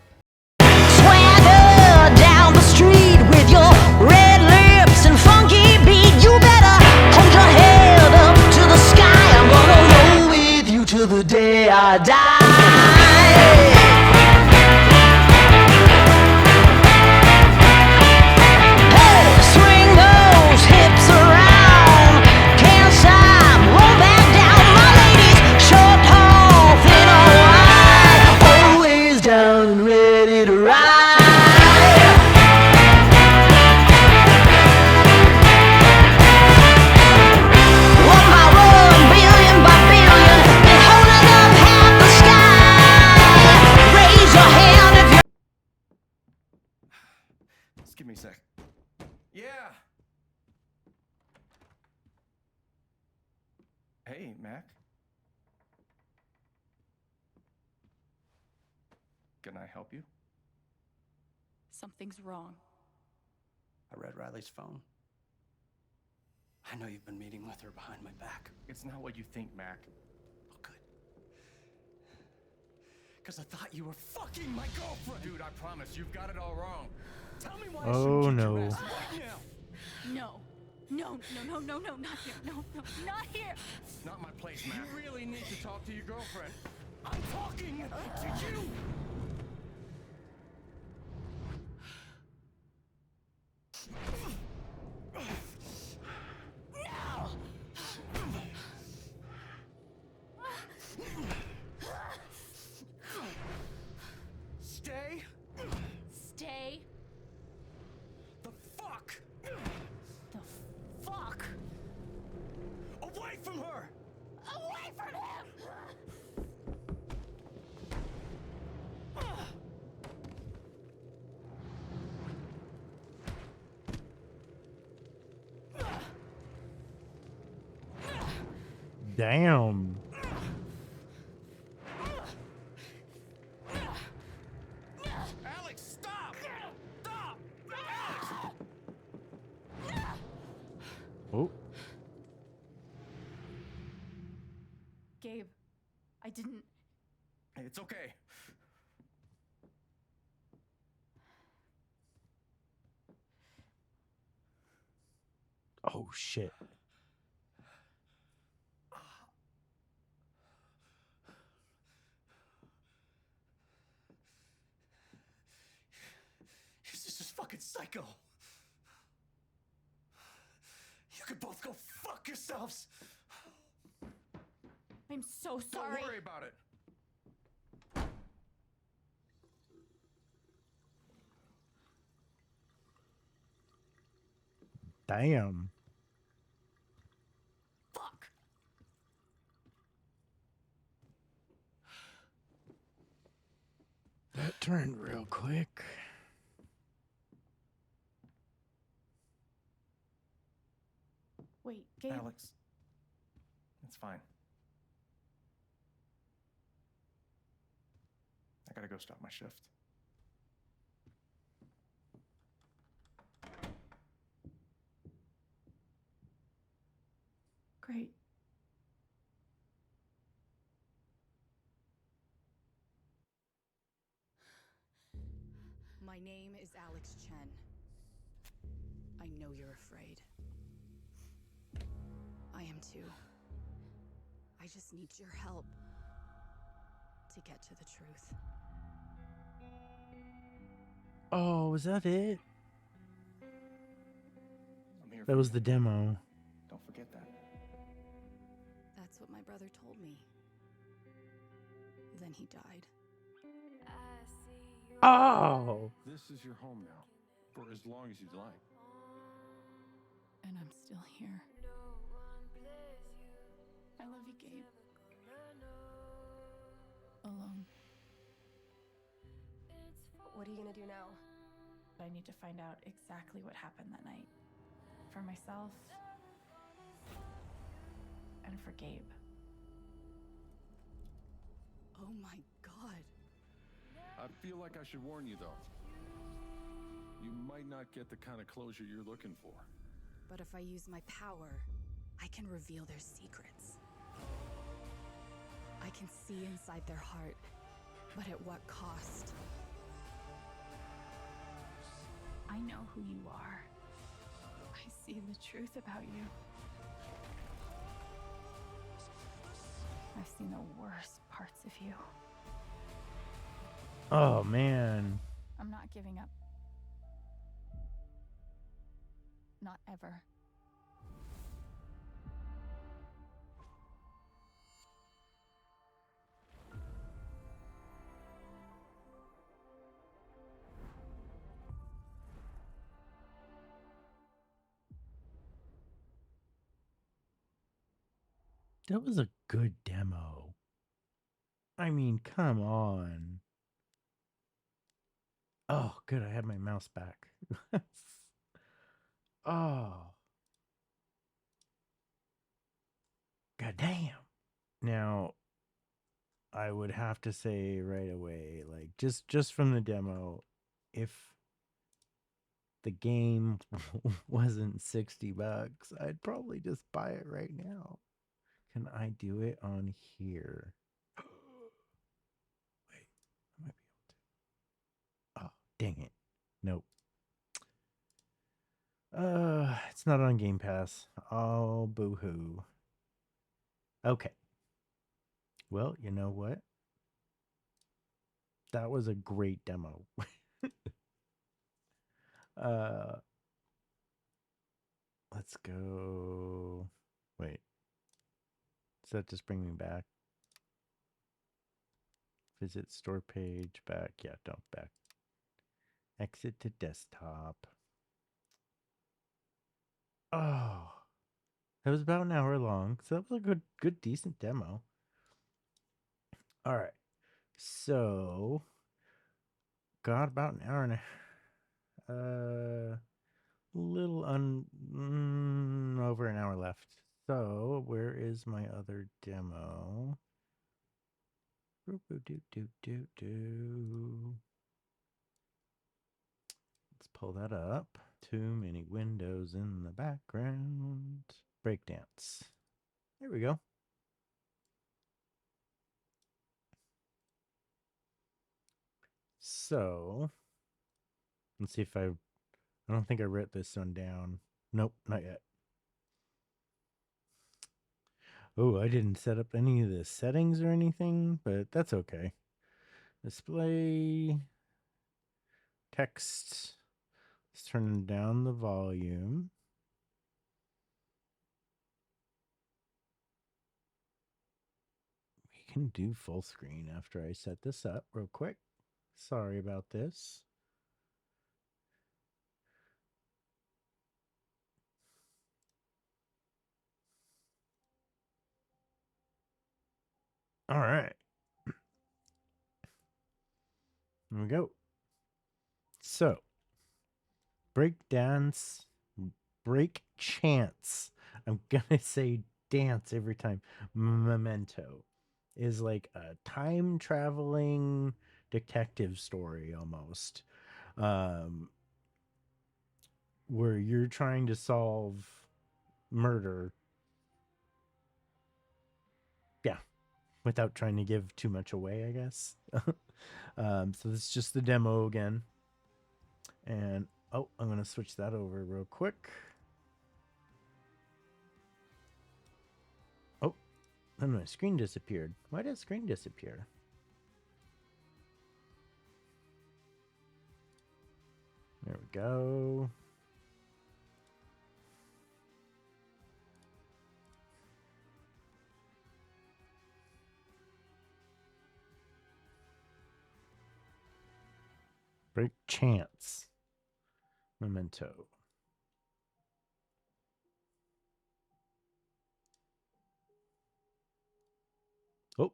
Swagger down the street with your red lips and funky beat. You better hold your head up to the sky. I'm gonna roll with you till the day I die. Hey! Give me a sec. Yeah. Hey, Mac. Can I help you? Something's wrong. I read Riley's phone. I know you've been meeting with her behind my back. It's not what you think, Mac. Oh, good. Because I thought you were fucking my girlfriend! Dude, I promise, you've got it all wrong. Tell me why Oh, I shouldn't kick no. your ass right now! No. No, no, no, no, no, not here. No, no, not here. Not my place, Mac. You really need to talk to your girlfriend. I'm talking to you! Stay Stay the fuck the fuck away from her! away from him! Damn. Alex, stop! Stop! Oh. Gabe, I didn't. It's okay. Oh shit. He's just fucking psycho. You could both go fuck yourselves. I'm so sorry. Don't worry about it. Damn. Fuck. That turned real quick. Wait, Gabe. Alex, it's fine. I gotta go stop my shift. Great. My name is Alex Chen. I know you're afraid. I am too. I just need your help to get to the truth. Oh, was that it? I'm here That for was you. the demo. Don't forget that. That's what my brother told me. Then he died. Oh. This is your home now, for as long as you'd like. And I'm still here. I love you, Gabe. Alone. What are you gonna do now? I need to find out exactly what happened that night. For myself. And for Gabe. Oh my God. I feel like I should warn you, though. You might not get the kind of closure you're looking for. But if I use my power, I can reveal their secrets. I can see inside their heart, but at what cost? I know who you are. I see the truth about you. I've seen the worst parts of you. Oh man. I'm not giving up. Not ever. That was a good demo. I mean, come on. Oh, good. I had my mouse back. Oh. God damn. Now, I would have to say right away, like just from the demo, if the game wasn't $60, I'd probably just buy it right now. Can I do it on here? Wait, I might be able to. Oh, dang it. Nope. It's not on Game Pass. Oh, boo-hoo. Okay. Well, you know what? That was a great demo. uh, let's go. Wait. Does that just bring me back? Visit store page, back. Yeah, don't back. Exit to desktop. Oh, that was about an hour long. So that was a good, decent demo. All right. So, got about an hour and a little over an hour left. So, where is my other demo? Let's pull that up. Too many windows in the background. Breakdance. There we go. So, let's see if I don't think I wrote this one down. Nope, not yet. Oh, I didn't set up any of the settings or anything, but that's okay. Display text. Let's turn down the volume. We can do full screen after I set this up real quick. Sorry about this. All right. Here we go. So, break chance. I'm going to say dance every time. Memento is like a time traveling detective story almost. Where you're trying to solve murder. Yeah. Without trying to give too much away, I guess. So this is just the demo again. And, oh, I'm going to switch that over real quick. Oh, then my screen disappeared. Why did screen disappear? There we go. Break chance. Memento. Oh.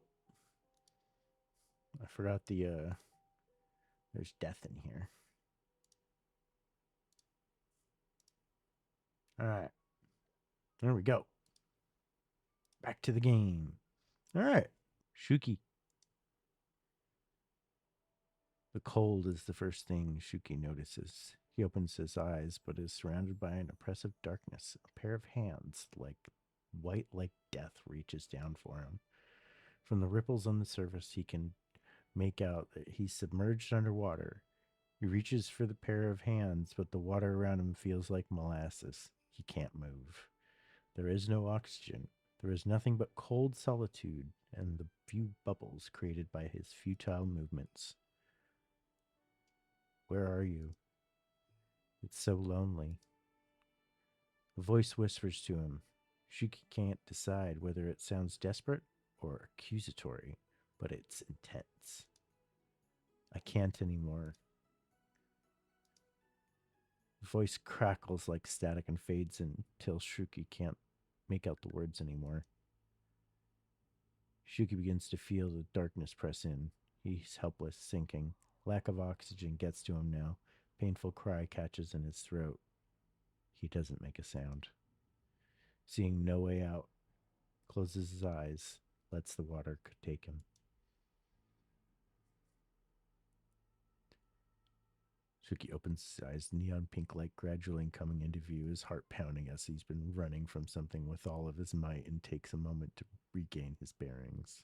I forgot there's death in here. All right. There we go. Back to the game. All right. Shuki. The cold is the first thing Shuki notices. He opens his eyes, but is surrounded by an oppressive darkness. A pair of hands, white like death, reaches down for him. From the ripples on the surface, he can make out that he's submerged underwater. He reaches for the pair of hands, but the water around him feels like molasses. He can't move. There is no oxygen. There is nothing but cold solitude and the few bubbles created by his futile movements. Where are you? It's so lonely. A voice whispers to him. Shuki can't decide whether it sounds desperate or accusatory, but it's intense. I can't anymore. The voice crackles like static and fades until Shuki can't make out the words anymore. Shuki begins to feel the darkness press in. He's helpless, sinking, Lack of oxygen gets to him now. Painful cry catches in his throat. He doesn't make a sound. Seeing no way out, closes his eyes, lets the water take him. Shuki opens his eyes, neon pink light gradually coming into view, his heart pounding as he's been running from something with all of his might and takes a moment to regain his bearings.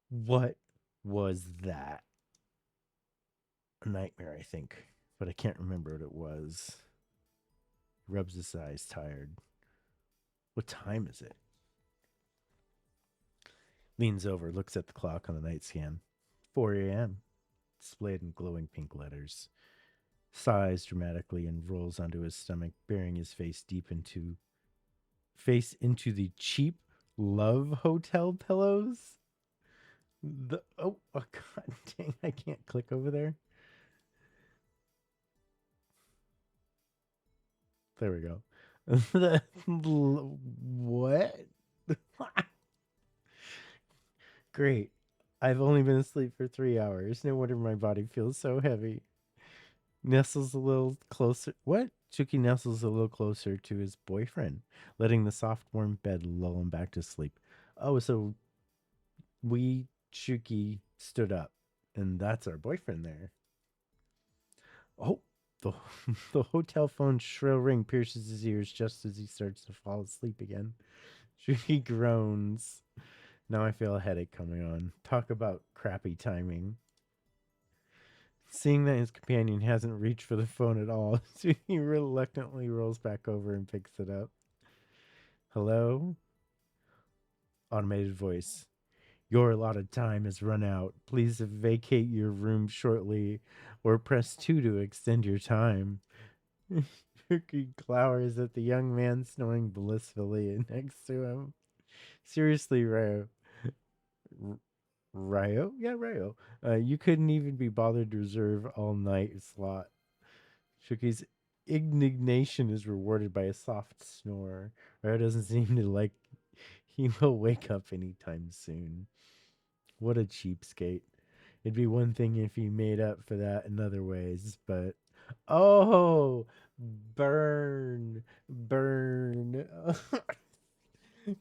What was that? A nightmare, I think, but I can't remember what it was. He rubs his eyes, tired. What time is it? Leans over, looks at the clock on the night scan. 4 a.m. Displayed in glowing pink letters. Sighs dramatically and rolls onto his stomach, burying his face into the cheap Love Hotel pillows. Oh god dang, I can't click over there. There we go. What? Great. I've only been asleep for 3 hours. No wonder my body feels so heavy. Nestles a little closer. What? Chucky nestles a little closer to his boyfriend, letting the soft, warm bed lull him back to sleep. Oh, so Chucky stood up, and that's our boyfriend there. Oh, the hotel phone's shrill ring pierces his ears just as he starts to fall asleep again. Chucky groans. Now I feel a headache coming on. Talk about crappy timing. Seeing that his companion hasn't reached for the phone at all, he reluctantly rolls back over and picks it up. Hello? Automated voice. Your allotted time has run out. Please vacate your room shortly or press 2 to extend your time. He glowers at the young man snoring blissfully next to him. Seriously, Ryo. Ryo? Yeah, Ryo. You couldn't even be bothered to reserve all-night slot. Shuki's indignation is rewarded by a soft snore. Ryo doesn't seem to like he will wake up anytime soon. What a cheapskate. It'd be one thing if he made up for that in other ways, but... Oh! Burn!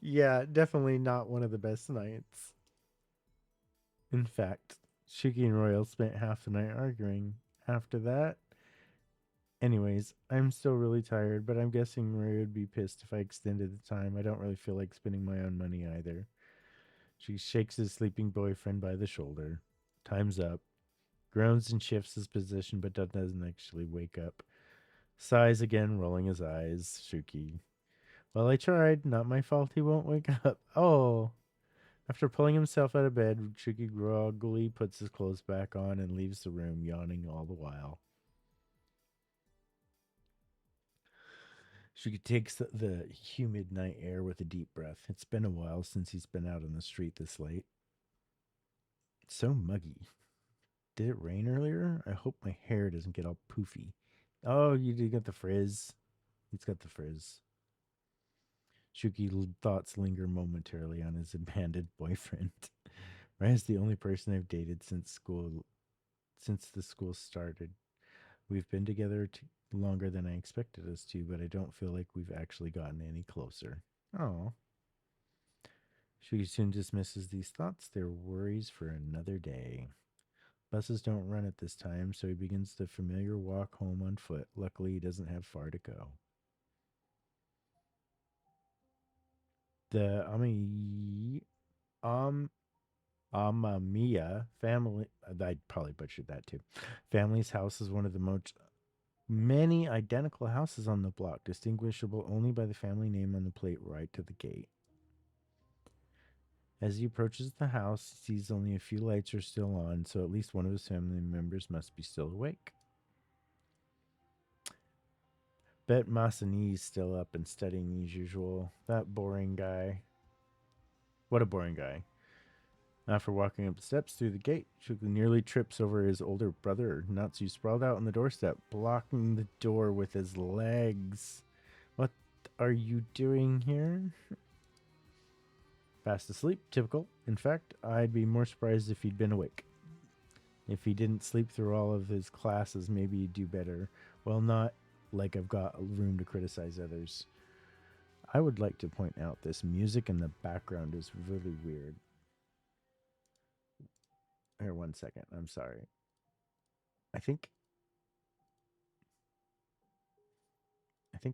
Yeah, definitely not one of the best nights. In fact, Shuki and Royal spent half the night arguing. After that... Anyways, I'm still really tired, but I'm guessing Roy would be pissed if I extended the time. I don't really feel like spending my own money either. She shakes his sleeping boyfriend by the shoulder. Time's up. Groans and shifts his position, but doesn't actually wake up. Sighs again, rolling his eyes. Shuki. Well, I tried. Not my fault he won't wake up. Oh. After pulling himself out of bed, Shuki groggily puts his clothes back on and leaves the room, yawning all the while. Shuki takes the humid night air with a deep breath. It's been a while since he's been out on the street this late. It's so muggy. Did it rain earlier? I hope my hair doesn't get all poofy. Oh, you did get the frizz. He's got the frizz. Shuki thoughts linger momentarily on his abandoned boyfriend. Ryan's the only person I've dated since the school started. We've been together longer than I expected us to, but I don't feel like we've actually gotten any closer. Oh. Shuki soon dismisses these thoughts. They're worries for another day. Buses don't run at this time, so he begins the familiar walk home on foot. Luckily, he doesn't have far to go. The Amamiya family, I probably butchered that too. Family's house is one of the many identical houses on the block, distinguishable only by the family name on the plate right to the gate. As he approaches the house, he sees only a few lights are still on, so at least one of his family members must be still awake. Bet Masani's still up and studying as usual. That boring guy. What a boring guy. After walking up the steps through the gate, Shuki nearly trips over his older brother, Natsu, sprawled out on the doorstep, blocking the door with his legs. What are you doing here? Fast asleep, typical. In fact, I'd be more surprised if he'd been awake. If he didn't sleep through all of his classes, maybe he'd do better. Well, not like I've got room to criticize others. I would like to point out this music in the background is really weird. Here, 1 second. I'm sorry. I think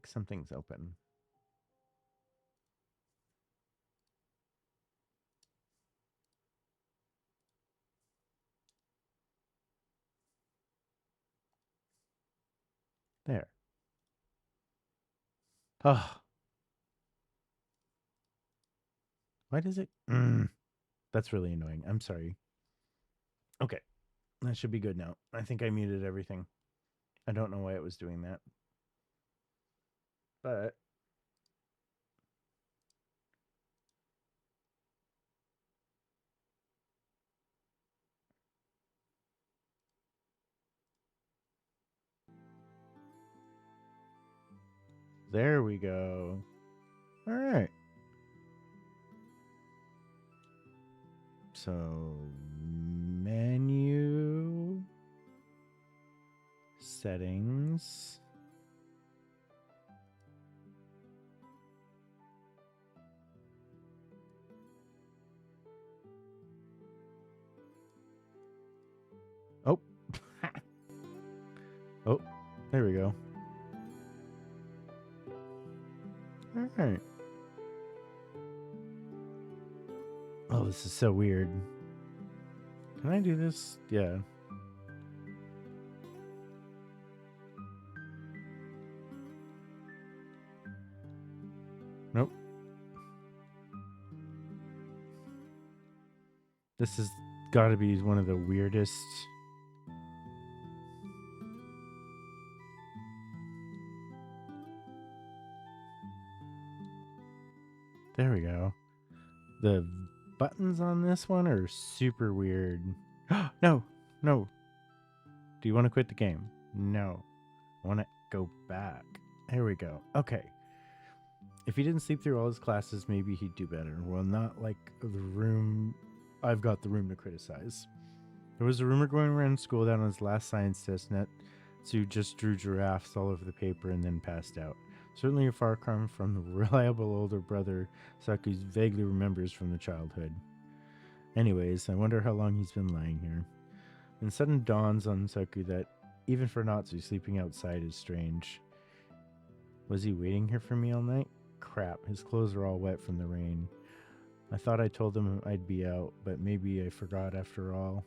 something's open. There. Oh. Why does it? That's really annoying. I'm sorry. Okay. That should be good now. I think I muted everything. I don't know why it was doing that. But there we go. All right. So, menu settings. Oh. Oh, there we go. All right. Oh, this is so weird. Can I do this? Yeah. Nope. This has got to be one of the weirdest. There we go. The buttons on this one are super weird. No, no. Do you want to quit the game? No. I want to go back. There we go. Okay. If he didn't sleep through all his classes, maybe he'd do better. Well, not like the room. I've got the room to criticize. There was a rumor going around school that on his last science test, Natsu just drew giraffes all over the paper and then passed out. Certainly a far cry from the reliable older brother Saku vaguely remembers from the childhood. Anyways, I wonder how long he's been lying here. And sudden dawns on Saku that even for Natsu, sleeping outside is strange. Was he waiting here for me all night? Crap, his clothes are all wet from the rain. I thought I told him I'd be out, but maybe I forgot after all.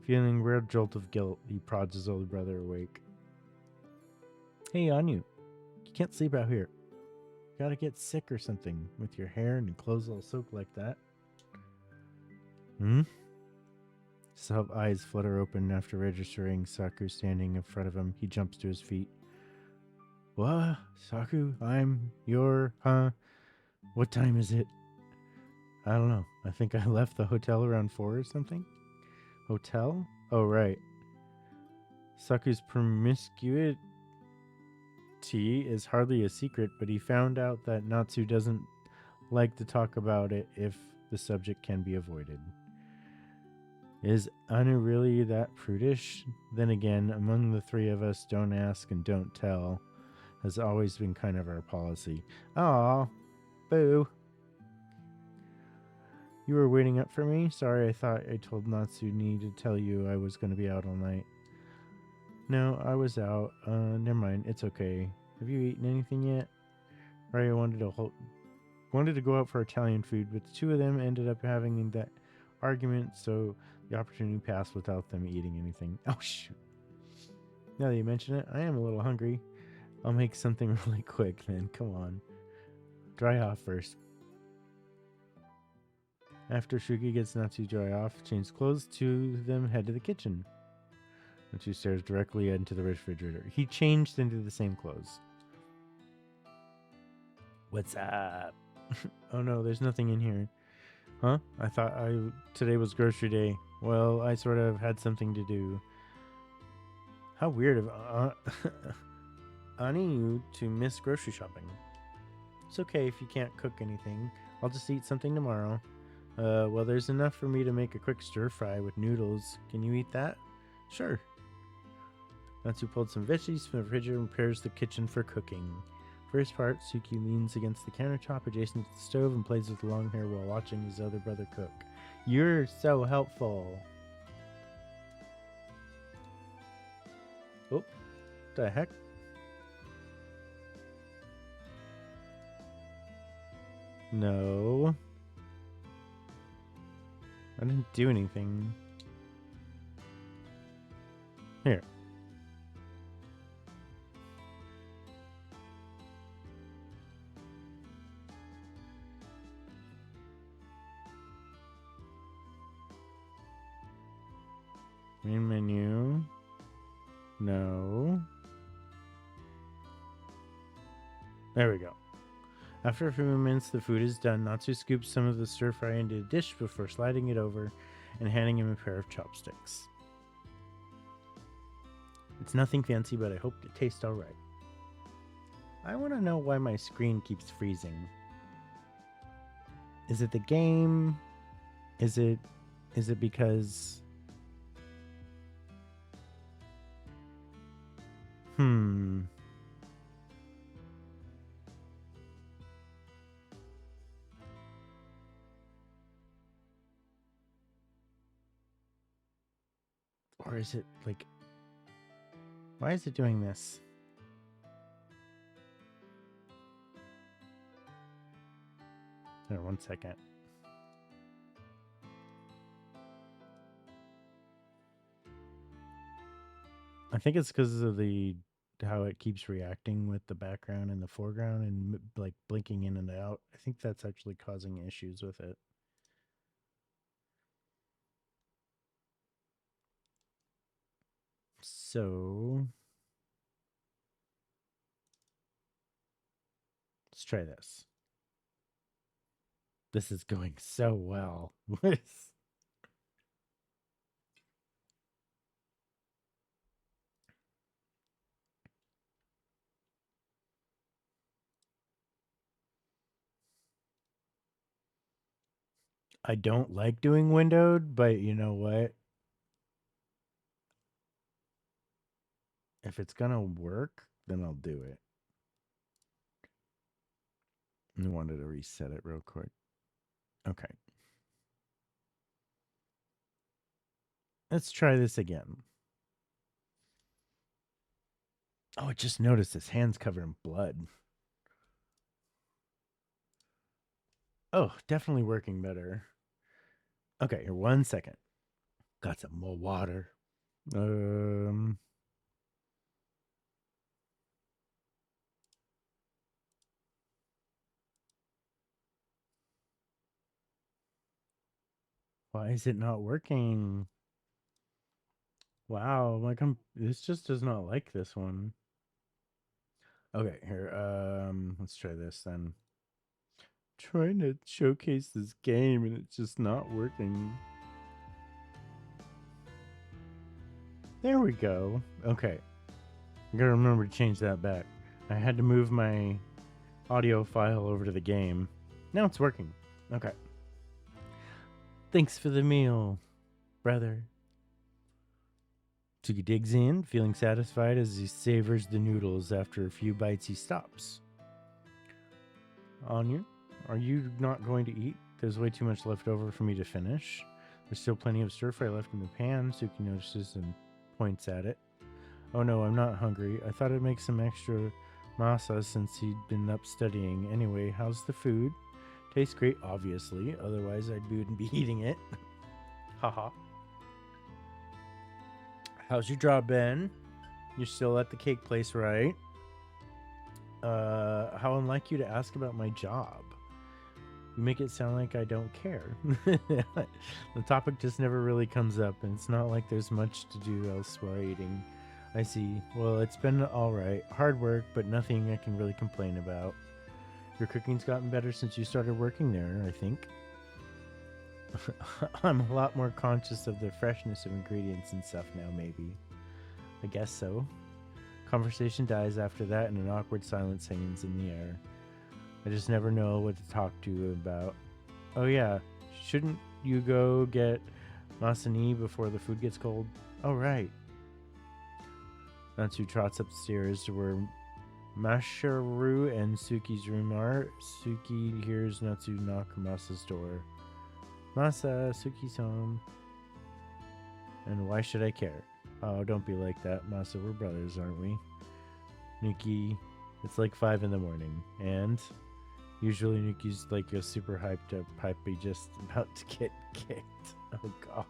Feeling a rare jolt of guilt, he prods his older brother awake. Hey, Anu. You can't sleep out here. You gotta get sick or something with your hair and your clothes all soaked like that. His eyes flutter open after registering Saku standing in front of him. He jumps to his feet. What? Saku, I'm your, What time is it? I don't know. I think I left the hotel around 4 or something. Hotel? Oh, right. Saku's promiscuity is hardly a secret, but he found out that Natsu doesn't like to talk about it if the subject can be avoided. Is Anu really that prudish? Then again, among the three of us, don't ask and don't tell has always been kind of our policy. Aw, boo. You were waiting up for me? Sorry, I thought I told Natsuni to tell you I was going to be out all night. No, I was out. Never mind. It's okay. Have you eaten anything yet? Raya wanted to go out for Italian food, but the two of them ended up having that argument, so the opportunity passed without them eating anything. Oh, shoot. Now that you mention it, I am a little hungry. I'll make something really quick then. Come on. Dry off first. After Shuki gets Natsu dry off, change clothes, two of them head to the kitchen. Natsu stares directly into the refrigerator. He changed into the same clothes. What's up? Oh no, there's nothing in here. Huh? I thought today was grocery day. Well, I sort of had something to do. How weird of Ani to miss grocery shopping. It's okay if you can't cook anything. I'll just eat something tomorrow. Well, there's enough for me to make a quick stir fry with noodles. Can you eat that? Sure. Natsu pulled some veggies from the refrigerator and prepares the kitchen for cooking. First part, Suki leans against the countertop adjacent to the stove and plays with the long hair while watching his other brother cook. You're so helpful. Oh, the heck? No. I didn't do anything. Here. Main menu. No. There we go. After a few minutes, the food is done. Natsu scoops some of the stir fry into a dish before sliding it over and handing him a pair of chopsticks. It's nothing fancy, but I hope it tastes alright. I want to know why my screen keeps freezing. Is it the game? Is it because... Or is it like... Why is it doing this? Here, 1 second. I think it's because of how it keeps reacting with the background and the foreground and like blinking in and out. I think that's actually causing issues with it. So let's try this. This is going so well. I don't like doing windowed, but you know what? If it's gonna work, then I'll do it. I wanted to reset it real quick. Okay. Let's try this again. Oh, I just noticed his hand's covered in blood. Oh, definitely working better. Okay, here, 1 second. Got some more water. Why is it not working? Wow, this just does not like this one. Okay, here, let's try this then. Trying to showcase this game and it's just not working. There we go. Okay. I gotta remember to change that back. I had to move my audio file over to the game. Now it's working. Okay. Thanks for the meal, brother. Tsuki digs in, feeling satisfied as he savors the noodles. After a few bites, he stops. Anya, are you not going to eat? There's way too much left over for me to finish. There's still plenty of stir fry left in the pan. Tsuki notices and points at it. Oh no, I'm not hungry. I thought I'd make some extra masa since he'd been up studying. Anyway, how's the food? Tastes great, obviously. Otherwise, I wouldn't be eating it. Haha. How's your job, Ben? You're still at the cake place, right? How unlike you to ask about my job. You make it sound like I don't care. The topic just never really comes up, and it's not like there's much to do else while eating. I see. Well, it's been alright. Hard work, but nothing I can really complain about. Your cooking's gotten better since you started working there, I think. I'm a lot more conscious of the freshness of ingredients and stuff now, maybe. I guess so. Conversation dies after that, and an awkward silence hangs in the air. I just never know what to talk to you about. Oh yeah, Shouldn't you go get Masani before the food gets cold? Oh, right. Natsu trots upstairs to where Masharu and Suki's room are. Suki hears Natsu knock Masa's door. Masa, Suki's home. And why should I care? Oh, don't be like that, Masa. We're brothers, aren't we? Nuki, it's like 5 in the morning. And usually Nuki's like a super hyped up hypey just about to get kicked. Oh, God.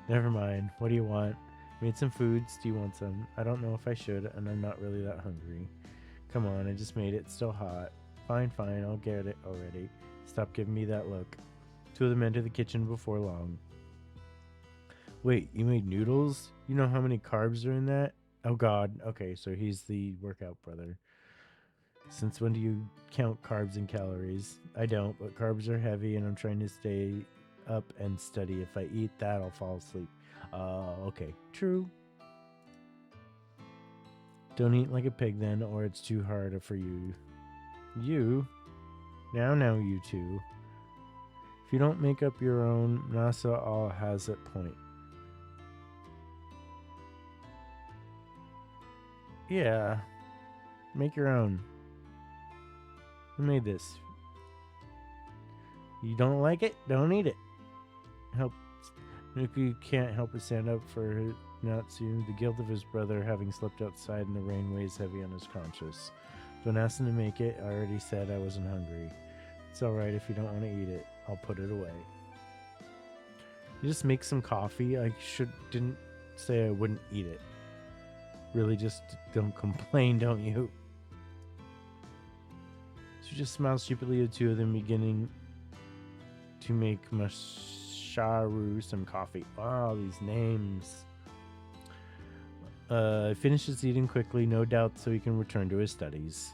Never mind. What do you want? Made some foods. Do you want some? I don't know if I should, and I'm not really that hungry. Come on, I just made it. It's still hot. Fine, I'll get it already. Stop giving me that look. 2 of them enter the kitchen before long. Wait, you made noodles? You know how many carbs are in that? Oh, God. Okay, so he's the workout brother. Since when do you count carbs and calories? I don't, but carbs are heavy, and I'm trying to stay up and study. If I eat that, I'll fall asleep. Okay. True. Don't eat like a pig then, or it's too hard for you. You? Now, you two. If you don't make up your own, NASA all has a point. Yeah. Make your own. Who made this? You don't like it? Don't eat it. Nuki can't help but stand up for Natsu. The guilt of his brother having slept outside in the rain weighs heavy on his conscience. Don't ask him to make it. I already said I wasn't hungry. It's alright if you don't want to eat it. I'll put it away. You just make some coffee. I didn't say I wouldn't eat it. Really, just don't complain, don't you? She just smiles stupidly at 2 of them, beginning to make Masharu some coffee. Wow, these names. Finishes eating quickly, no doubt, so he can return to his studies.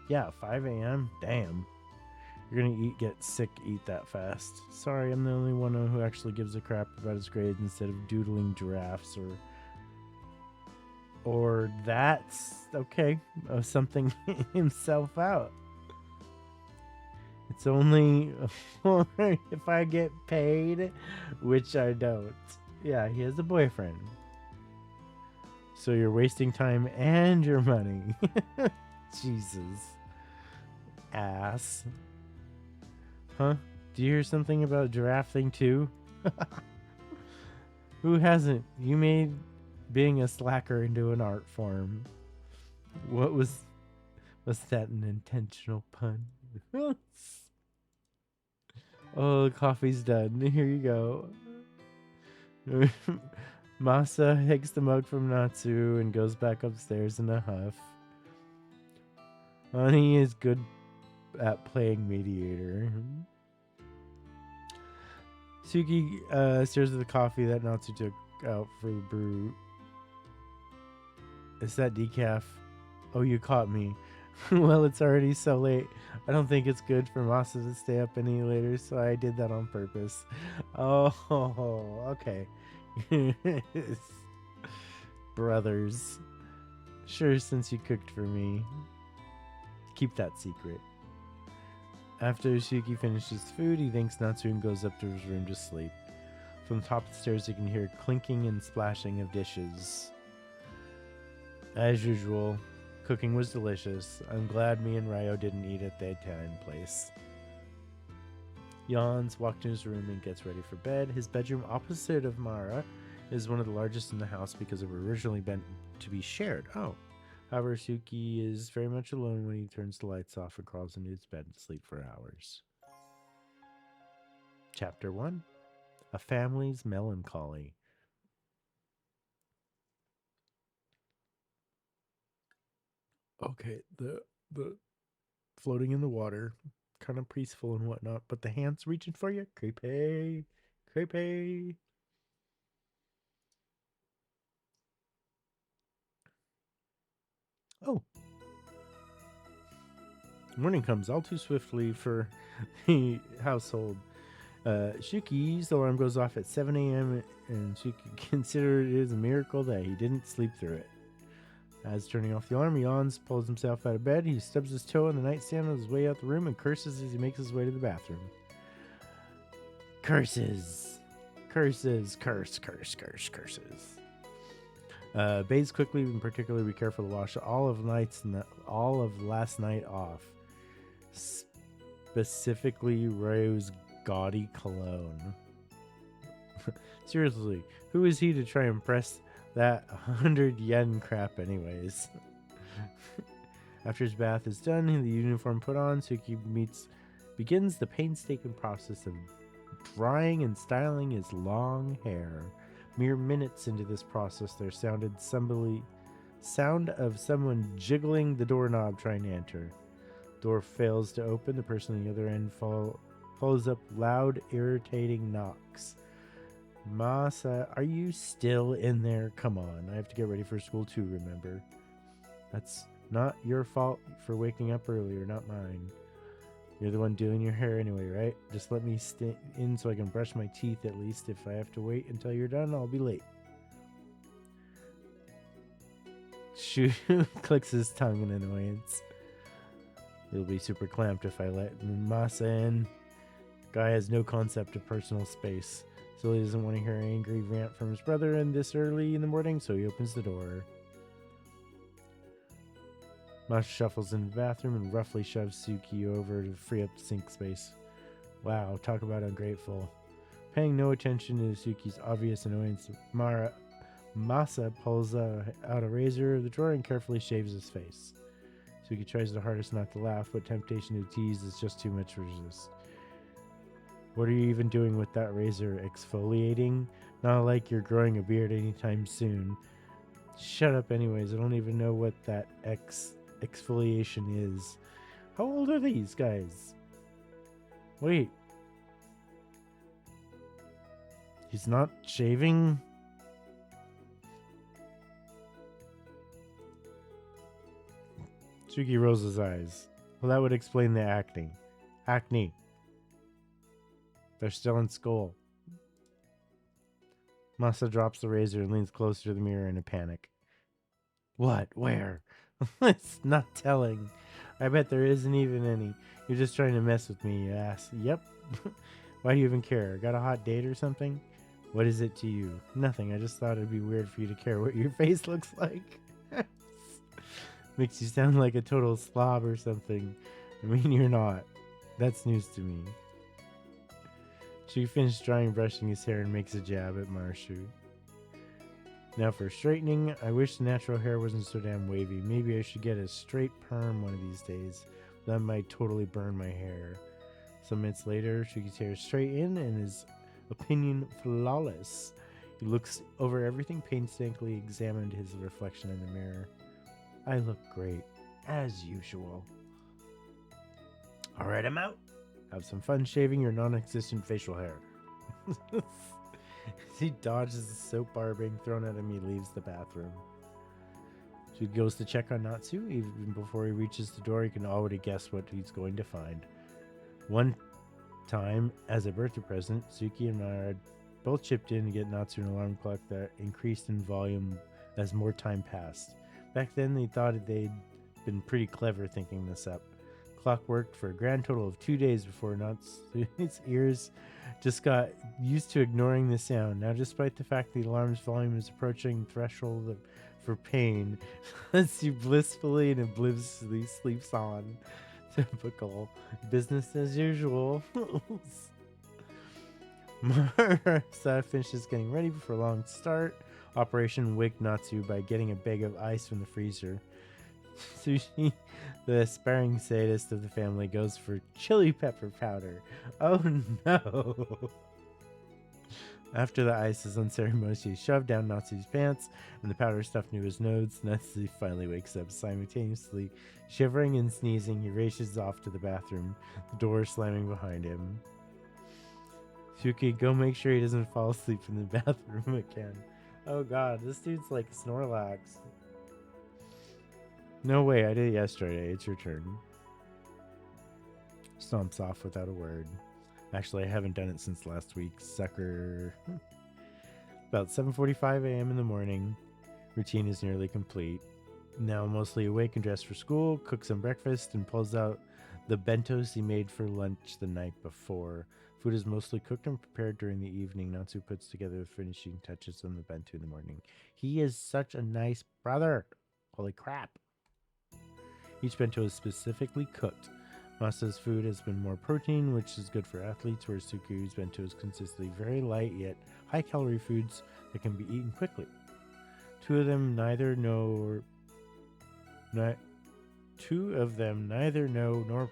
Yeah, 5 a.m. Damn. You're gonna get sick, eat that fast. Sorry, I'm the only one who actually gives a crap about his grades instead of doodling giraffes or that's okay. Something himself out. It's only if I get paid, which I don't. Yeah, he has a boyfriend. So you're wasting time and your money. Jesus. Ass. Huh? Do you hear something about giraffe thing too? Who hasn't? You made being a slacker into an art form. Was that an intentional pun? Oh, the coffee's done. Here you go. Masa takes the mug from Natsu and goes back upstairs in a huff. Ani is good at playing mediator. Suki stares at the coffee that Natsu took out for the brew. Is that decaf? Oh, you caught me. Well, it's already so late. I don't think it's good for Masa to stay up any later, so I did that on purpose. Oh, okay. Brothers. Sure, since you cooked for me. Keep that secret. After Suki finishes food, he thanks Natsu and goes up to his room to sleep. From the top of the stairs, you can hear clinking and splashing of dishes. As usual, cooking was delicious. I'm glad me and Ryo didn't eat at the Italian place. Yawns, walks to his room and gets ready for bed. His bedroom opposite of Mara is one of the largest in the house because it was originally meant to be shared. Oh. However, Suki is very much alone when he turns the lights off and crawls into his bed to sleep for hours. Chapter 1. A Family's Melancholy. Okay, the floating in the water, kind of peaceful and whatnot, but the hands reaching for you, creepy. Oh. Morning comes all too swiftly for the household. Shuki's alarm goes off at 7 a.m. and Shuki considers it is a miracle that he didn't sleep through it. As turning off the alarm, he yawns, pulls himself out of bed. He stubs his toe on the nightstand on his way out the room and curses as he makes his way to the bathroom. Curses. Curses. Curses. Bathes quickly, and particularly be careful to wash all of last night off. Specifically, Rose gaudy cologne. Seriously, who is he to try and impress that 100 yen crap anyways? After his bath is done and the uniform put on, Suki begins the painstaking process of drying and styling his long hair. Mere minutes into this process, there sound of someone jiggling the doorknob trying to enter. Door fails to open. The person on the other end follows up loud, irritating knocks. Masa, are you still in there? Come on, I have to get ready for school too, remember? That's not your fault for waking up earlier, not mine. You're the one doing your hair anyway, right? Just let me stay in so I can brush my teeth at least. If I have to wait until you're done, I'll be late. Shu clicks his tongue in annoyance. It'll be super clamped if I let Masa in. Guy has no concept of personal space. So he doesn't want to hear an angry rant from his brother in this early in the morning, so he opens the door. Masa shuffles in the bathroom and roughly shoves Suki over to free up the sink space. Wow, talk about ungrateful. Paying no attention to Suki's obvious annoyance, Masa pulls out a razor of the drawer and carefully shaves his face. Suki tries the hardest not to laugh, but temptation to tease is just too much to resist. What are you even doing with that razor? Exfoliating? Not like you're growing a beard anytime soon. Shut up anyways, I don't even know what that exfoliation is. How old are these guys? Wait. He's not shaving? Suki rolls his eyes. Well, that would explain the acne. Acne. They're still in school. Masa drops the razor and leans closer to the mirror in a panic. What? Where? It's not telling. I bet there isn't even any. You're just trying to mess with me, you ass. Yep. Why do you even care? Got a hot date or something? What is it to you? Nothing. I just thought it'd be weird for you to care what your face looks like. Makes you sound like a total slob or something. I mean, you're not. That's news to me. She finished drying, brushing his hair, and makes a jab at Marshu. Now for straightening, I wish the natural hair wasn't so damn wavy. Maybe I should get a straight perm one of these days. That might totally burn my hair. Some minutes later, Shuki's hair is straight in and his opinion flawless. He looks over everything, painstakingly examined his reflection in the mirror. I look great, as usual. Alright, I'm out. Have some fun shaving your non-existent facial hair. He dodges the soap bar being thrown at him. He leaves the bathroom. She goes to check on Natsu. Even before he reaches the door, he can already guess what he's going to find. One time, as a birthday present, Suki and Mara both chipped in to get Natsu an alarm clock that increased in volume as more time passed. Back then, they thought they'd been pretty clever thinking this up. Clock worked for a grand total of 2 days before Natsu's ears just got used to ignoring the sound. Now, despite the fact the alarm's volume is approaching threshold for pain, Natsu blissfully and obliviously sleeps on. Typical. Business as usual. Marisa finishes getting ready for a long start. Operation Wake Natsu by getting a bag of ice from the freezer. Sushi, the aspiring sadist of the family, goes for chili pepper powder. Oh no! After the ice is unceremoniously shoved down Natsu's pants and the powder stuffed into his nose, Natsu finally wakes up. Simultaneously shivering and sneezing, he races off to the bathroom, the door slamming behind him. Suki, go make sure he doesn't fall asleep in the bathroom again. Oh god, this dude's like Snorlax. No way, I did it yesterday. It's your turn. Stomps off without a word. Actually, I haven't done it since last week. Sucker. About 7:45 a.m. in the morning. Routine is nearly complete. Now mostly awake and dressed for school, cooks some breakfast and pulls out the bentos he made for lunch the night before. Food is mostly cooked and prepared during the evening. Natsu puts together the finishing touches on the bento in the morning. He is such a nice brother. Holy crap. Each bento is specifically cooked. Masa's food has been more protein, which is good for athletes, whereas Suku's bento is consistently very light yet high-calorie foods that can be eaten quickly. Two of them neither know nor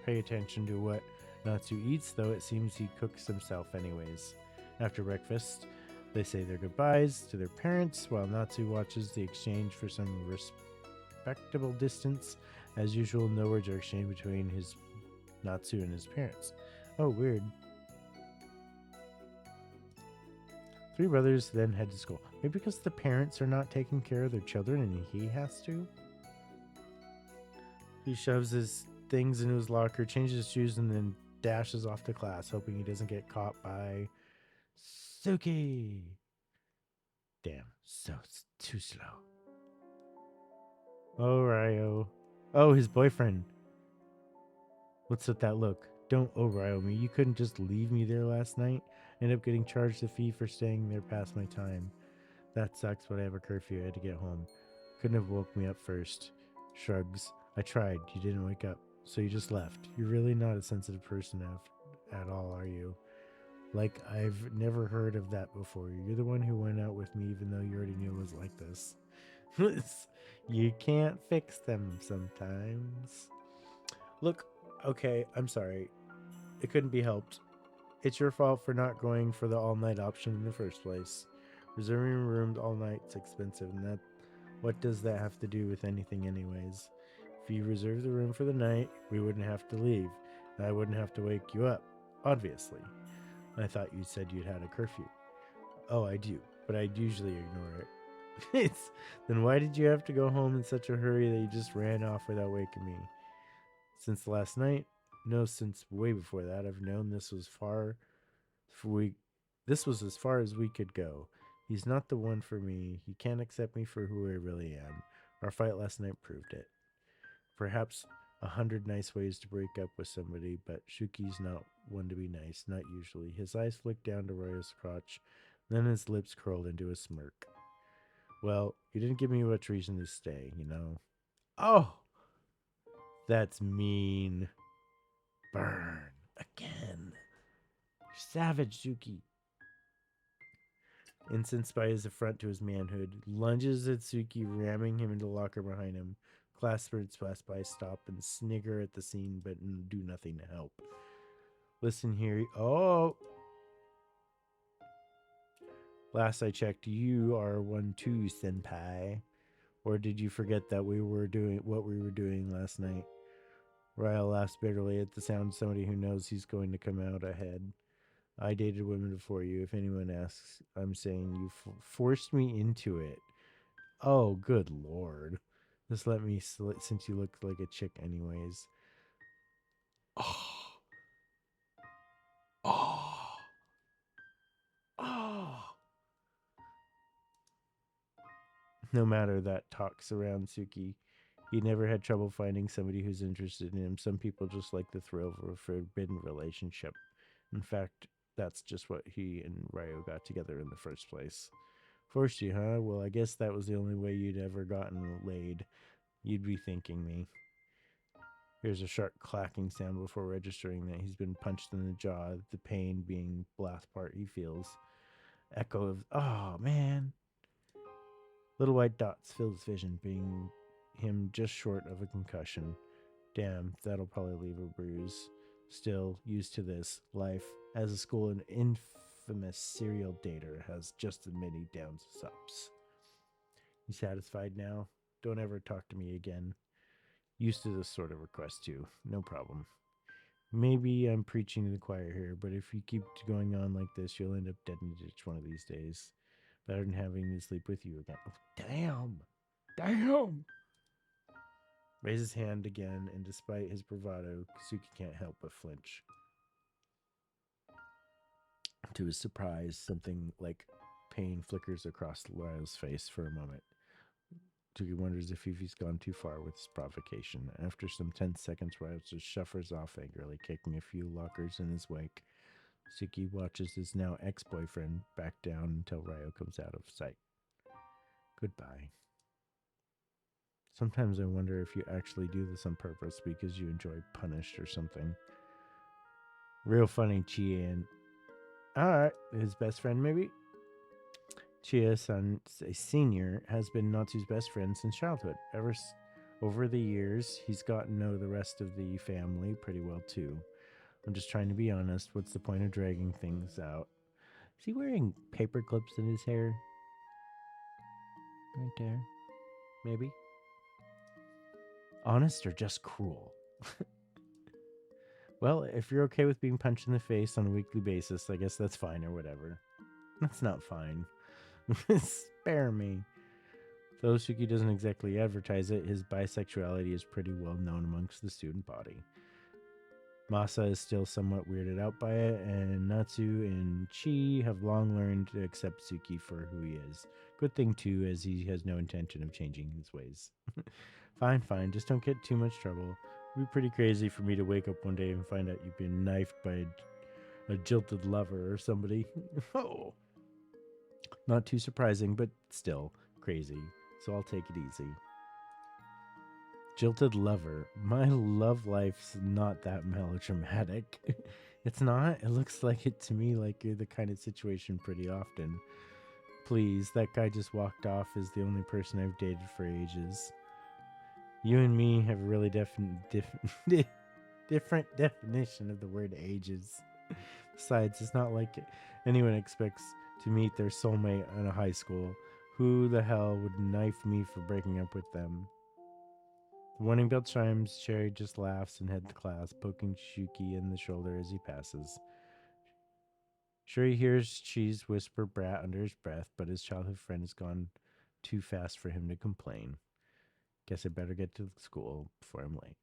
pay attention to what Natsu eats, though it seems he cooks himself anyways. After breakfast, they say their goodbyes to their parents, while Natsu watches the exchange for some respectable distance. As usual, no words are exchanged between his Natsu and his parents. Oh, weird. Three brothers then head to school. Maybe because the parents are not taking care of their children and he has to? He shoves his things into his locker, changes his shoes, and then dashes off to class, hoping he doesn't get caught by Suki. Damn, too slow. Oh, Ryo. Oh, his boyfriend. What's with that look? Don't Ryo me. You couldn't just leave me there last night. Ended up getting charged a fee for staying there past my time. That sucks, but I have a curfew. I had to get home. Couldn't have woke me up first. Shrugs. I tried. You didn't wake up. So you just left. You're really not a sensitive person at all, are you? Like, I've never heard of that before. You're the one who went out with me even though you already knew it was like this. You can't fix them sometimes. Look, okay, I'm sorry. It couldn't be helped. It's your fault for not going for the all-night option in the first place. Reserving rooms all night's expensive, and what does that have to do with anything anyways? If you reserve the room for the night, we wouldn't have to leave. And I wouldn't have to wake you up, obviously. I thought you said you'd had a curfew. Oh, I do, but I'd usually ignore it. Then why did you have to go home in such a hurry that you just ran off without waking me? Since last night? No, since way before that. I've known this was as far as we could go. He's not the one for me. He can't accept me for who I really am. Our fight last night proved it. Perhaps 100 nice ways to break up with somebody, but Shuki's not one to be nice, not usually. His eyes flicked down to Ryo's crotch, then his lips curled into a smirk. Well, you didn't give me much reason to stay, you know. Oh! That's mean. Burn. Again. You're savage, Shuki. Incensed by his affront to his manhood, lunges at Suki, ramming him into the locker behind him. Classmates pass by, stop, and snigger at the scene, but do nothing to help. Listen here. Oh! Last I checked, you are one too, senpai. Or did you forget that we were doing what we were doing last night? Ryo laughs bitterly at the sound of somebody who knows he's going to come out ahead. I dated women before you. If anyone asks, I'm saying you forced me into it. Oh, good lord. Just let me, since you look like a chick anyways. Oh. Oh. Oh. No matter that talks around Suki. He never had trouble finding somebody who's interested in him. Some people just like the thrill of a forbidden relationship. In fact, that's just what he and Ryo got together in the first place. Forced you, huh? Well, I guess that was the only way you'd ever gotten laid. You'd be thanking me. Here's a sharp clacking sound before registering that he's been punched in the jaw, the pain being the last part he feels. Echo of, oh, man. Little white dots fill his vision, being him just short of a concussion. Damn, that'll probably leave a bruise. Still, used to this, life as a school, an infamous serial dater has just as many downs as ups. You satisfied now? Don't ever talk to me again. Used to this sort of request too. No problem. Maybe I'm preaching to the choir here, but if you keep going on like this, you'll end up dead in a ditch one of these days. Better than having me sleep with you again. Oh, damn! Damn! Raises his hand again, and despite his bravado, Suki can't help but flinch. To his surprise, something like pain flickers across Ryo's face for a moment. Suki wonders if he's gone too far with his provocation. After some tense seconds, Ryo just shuffles off angrily, kicking a few lockers in his wake. Suki watches his now ex-boyfriend back down until Ryo comes out of sight. Goodbye. Sometimes I wonder if you actually do this on purpose because you enjoy Punished or something. Real funny, Chie and... Alright, his best friend maybe? Chia-san, a senior, has been Natsu's best friend since childhood. Over the years, he's gotten to know the rest of the family pretty well too. I'm just trying to be honest. What's the point of dragging things out? Is he wearing paper clips in his hair? Right there. Maybe? Honest or just cruel? Well, if you're okay with being punched in the face on a weekly basis, I guess that's fine or whatever. That's not fine. Spare me. Though Suki doesn't exactly advertise it, his bisexuality is pretty well known amongst the student body. Masa is still somewhat weirded out by it, and Natsu and Chi have long learned to accept Suki for who he is. Good thing too, as he has no intention of changing his ways. Fine, just don't get too much trouble. It'd be pretty crazy for me to wake up one day and find out you've been knifed by a jilted lover or somebody. Oh! Not too surprising, but still crazy. So I'll take it easy. Jilted lover. My love life's not that melodramatic. It's not. It looks like it to me like you're the kind of situation pretty often. Please, that guy just walked off as the only person I've dated for ages. You and me have a really different definition of the word ages. Besides, it's not like anyone expects to meet their soulmate in a high school. Who the hell would knife me for breaking up with them? The warning bell chimes. Cherry just laughs and heads to class, poking Shuki in the shoulder as he passes. Sure, he hears Cheese whisper brat under his breath, but his childhood friend has gone too fast for him to complain. Guess I better get to school before I'm late.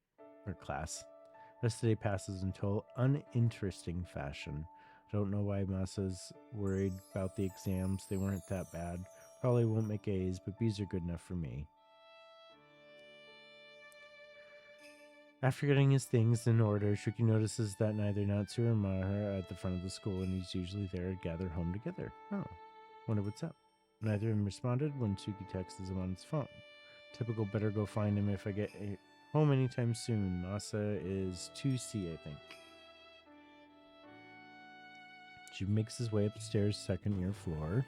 Or class. Rest of the day passes in total uninteresting fashion. I don't know why Masa's worried about the exams. They weren't that bad. Probably won't make A's, but B's are good enough for me. After getting his things in order, Shuki notices that neither Natsu or Maha are at the front of the school, and he's usually there to gather home together. Oh, wonder what's up. Neither of them responded when Shuki texts him on his phone. Typical better go find him if I get home anytime soon. Masa is 2C, I think. She makes his way upstairs, second year floor.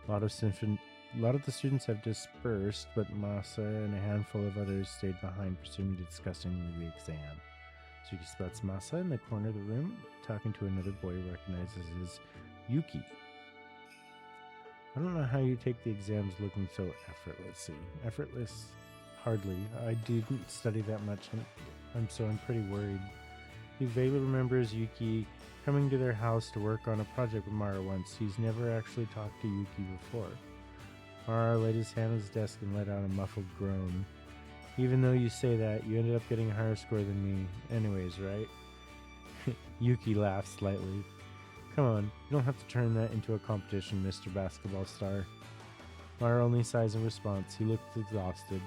A lot of the students have dispersed, but Masa and a handful of others stayed behind, presumably discussing the exam. Suki spots Masa in the corner of the room, talking to another boy who recognizes as Yuki. I don't know how you take the exams looking so effortlessly. Effortless? Hardly. I didn't study that much, and I'm pretty worried. He vaguely remembers Yuki coming to their house to work on a project with Mara once. He's never actually talked to Yuki before. Mara laid his hand on his desk and let out a muffled groan. Even though you say that, you ended up getting a higher score than me. Anyways, right? Yuki laughs slightly. Come on, you don't have to turn that into a competition, Mr. Basketball Star. Mara only sighs in response. He looked exhausted.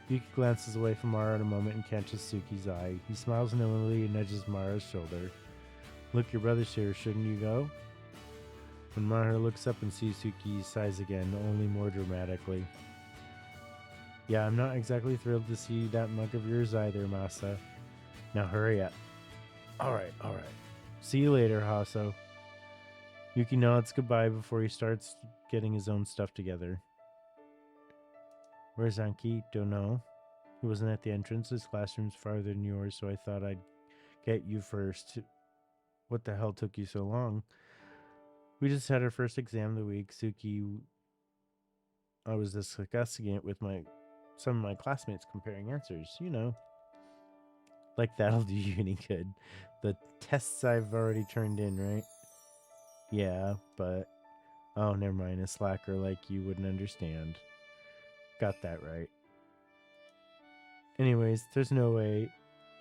Yuki glances away from Mara in a moment and catches Suki's eye. He smiles knowingly and nudges Mara's shoulder. Look, your brother's here. Shouldn't you go? When Mara looks up and sees Suki, he sighs again, only more dramatically. Yeah, I'm not exactly thrilled to see that mug of yours either, Masa. Now hurry up. Alright. See you later, Haso. Yuki nods goodbye before he starts getting his own stuff together. Where's Anki? Don't know. He wasn't at the entrance. His classroom's farther than yours, so I thought I'd get you first. What the hell took you so long? We just had our first exam of the week. Suki, I was discussing it with some of my classmates, comparing answers. You know. Like that'll do you any good. The tests I've already turned in, right? Yeah, but... Oh, never mind. A slacker like you wouldn't understand. Got that right. Anyways, there's no way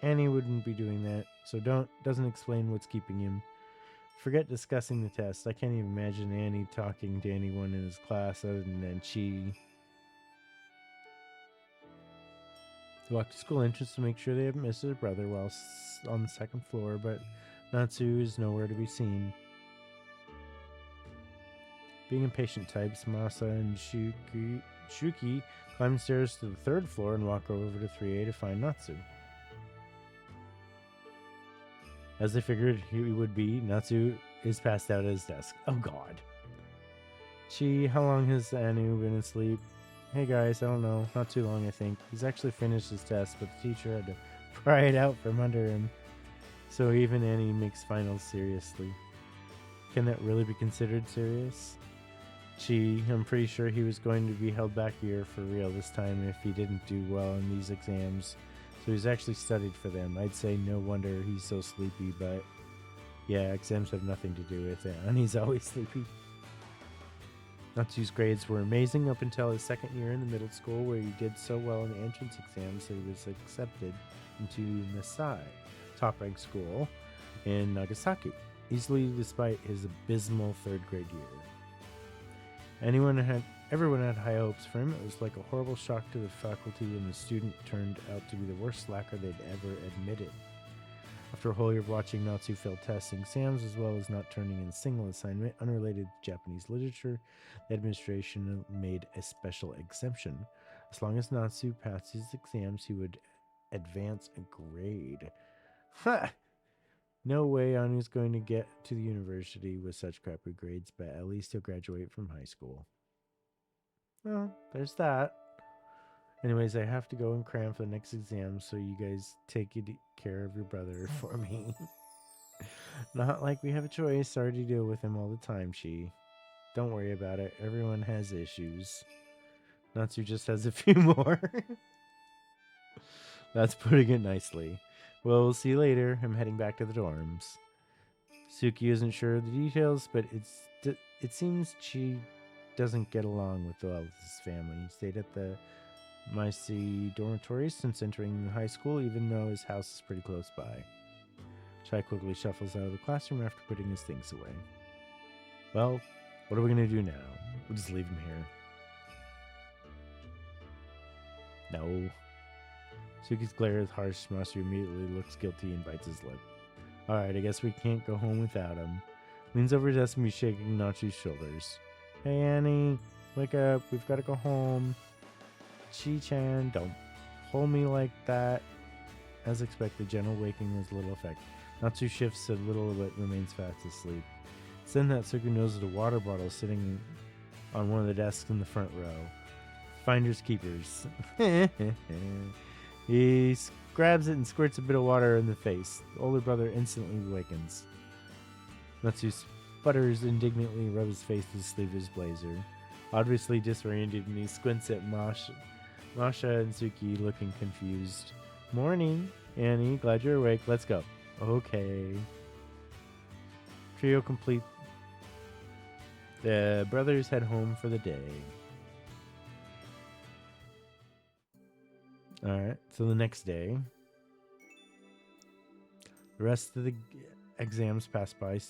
Annie wouldn't be doing that, so doesn't explain what's keeping him. Forget discussing the test. I can't even imagine Annie talking to anyone in his class other than Chi. They walk to school entrance to make sure they haven't missed their brother while on the second floor, but Natsu is nowhere to be seen. Being impatient types, Masa and Shuki climb the stairs to the third floor and walk over to 3A to find Natsu. As they figured he would be, Natsu is passed out at his desk. Oh god. How long has Anu been asleep? Hey guys, I don't know. Not too long, I think. He's actually finished his test, but the teacher had to pry it out from under him. So even Annie makes finals seriously. Can that really be considered serious? I'm pretty sure he was going to be held back a year for real this time if he didn't do well in these exams. So he's actually studied for them. I'd say no wonder he's so sleepy, but yeah, exams have nothing to do with it, and he's always sleepy. Natsu's grades were amazing up until his second year in the middle school, where he did so well in the entrance exams that he was accepted into Nasai, top-ranked school in Nagasaki, easily despite his abysmal third grade year. Everyone had high hopes for him. It was like a horrible shock to the faculty when the student turned out to be the worst slacker they'd ever admitted. After a whole year of watching Natsu fail tests and exams, as well as not turning in a single assignment unrelated to Japanese literature, the administration made a special exemption. As long as Natsu passed his exams, he would advance a grade. Ha! No way Anu's going to get to the university with such crappy grades, but at least he'll graduate from high school. Well, there's that. Anyways, I have to go and cram for the next exam, so you guys take care of your brother for me. Not like we have a choice. Sorry to deal with him all the time, Chi. Don't worry about it. Everyone has issues. Natsu just has a few more. That's putting it nicely. Well, we'll see you later. I'm heading back to the dorms. Suki isn't sure of the details, but it seems she doesn't get along with his family. He stayed at the Maisi dormitories since entering high school, even though his house is pretty close by. Chai quickly shuffles out of the classroom after putting his things away. Well, what are we going to do now? We'll just leave him here. No. Suki's glare is harsh. Master immediately looks guilty and bites his lip. Alright, I guess we can't go home without him. Leans over his desk and be shaking Natsu's shoulders. Hey Annie, wake up. We've got to go home. Chi-chan, don't hold me like that. As expected, gentle waking has little effect. Natsu shifts a little but remains fast asleep. It's then that Suki notices a water bottle sitting on one of the desks in the front row. Finders keepers. He grabs it and squirts a bit of water in the face. The older brother instantly awakens. Natsu sputters indignantly, rubs his face with the sleeve of his blazer. Obviously disoriented, and he squints at Masha and Suki, looking confused. Morning, Annie. Glad you're awake. Let's go. Okay. Trio complete. The brothers head home for the day. Alright, so the next day. The rest of the exams pass by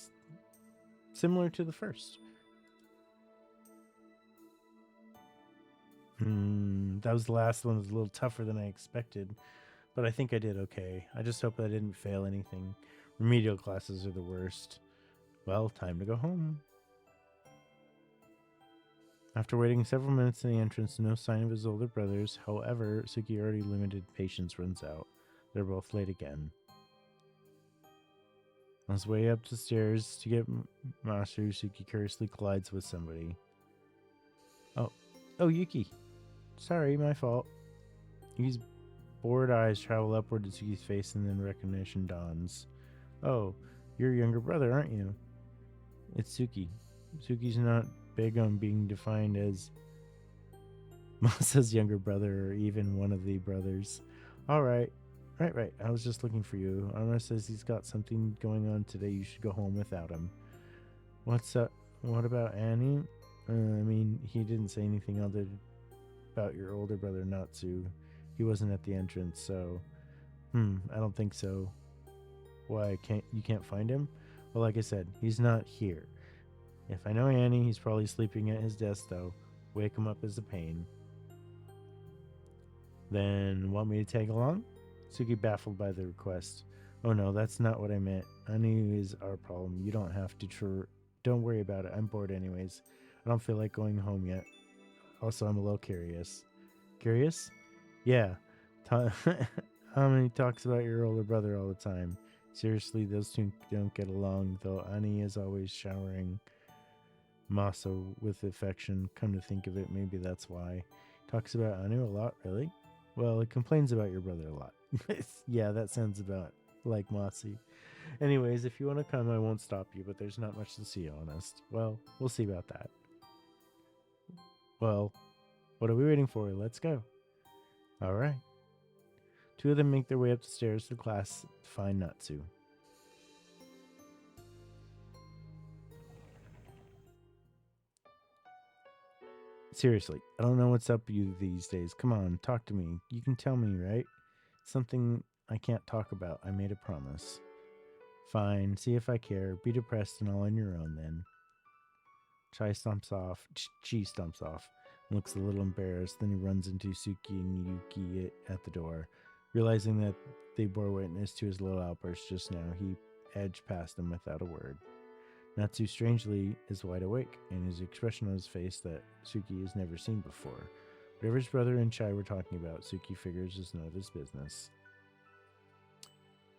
similar to the first. That was the last one. It was a little tougher than I expected, but I think I did okay. I just hope I didn't fail anything. Remedial classes are the worst. Well, time to go home. After waiting several minutes in the entrance, no sign of his older brothers. However, Suki already limited patience runs out. They're both late again. On his way up the stairs to get Masaru, Suki curiously collides with somebody. Oh, Yuki. Sorry, my fault. Yuki's bored eyes travel upward to Suki's face, and then recognition dawns. Oh, you're your younger brother, aren't you? It's Suki. Suki's not big on being defined as Masa's younger brother or even one of the brothers. Alright. Right. I was just looking for you. Arma says he's got something going on today. You should go home without him. What's up? What about Annie? He didn't say anything other about your older brother Natsu. He wasn't at the entrance, so I don't think so. Why, you can't find him? Well, like I said, he's not here. If I know Annie, he's probably sleeping at his desk though. Wake him up is a pain. Then want me to tag along? Suki baffled by the request. Oh no, that's not what I meant. Anu is our problem. You don't have to don't worry about it. I'm bored anyways. I don't feel like going home yet. Also, I'm a little curious. Curious? Yeah. Ami talks about your older brother all the time. Seriously, those two don't get along, though Ani is always showering Masa with affection. Come to think of it, maybe that's why. Talks about Anu a lot, really? Well, it complains about your brother a lot. Yeah, that sounds about like Mossy. Anyways, if you want to come, I won't stop you, but there's not much to see, honest. Well, we'll see about that. Well, what are we waiting for? Let's go. All right. Two of them make their way up the stairs to the class to find Natsu. Seriously, I don't know what's up with you these days. Come on, talk to me. You can tell me, right? Something I can't talk about. I made a promise. Fine, see if I care. Be depressed and all on your own then. Chi stomps off. Chi stomps off. Looks a little embarrassed. Then he runs into Suki and Yuki at the door. Realizing that they bore witness to his little outburst just now, he edged past them without a word. Natsu, strangely, is wide awake, and his expression on his face that Suki has never seen before. Whatever his brother and Chai were talking about, Suki figures is none of his business.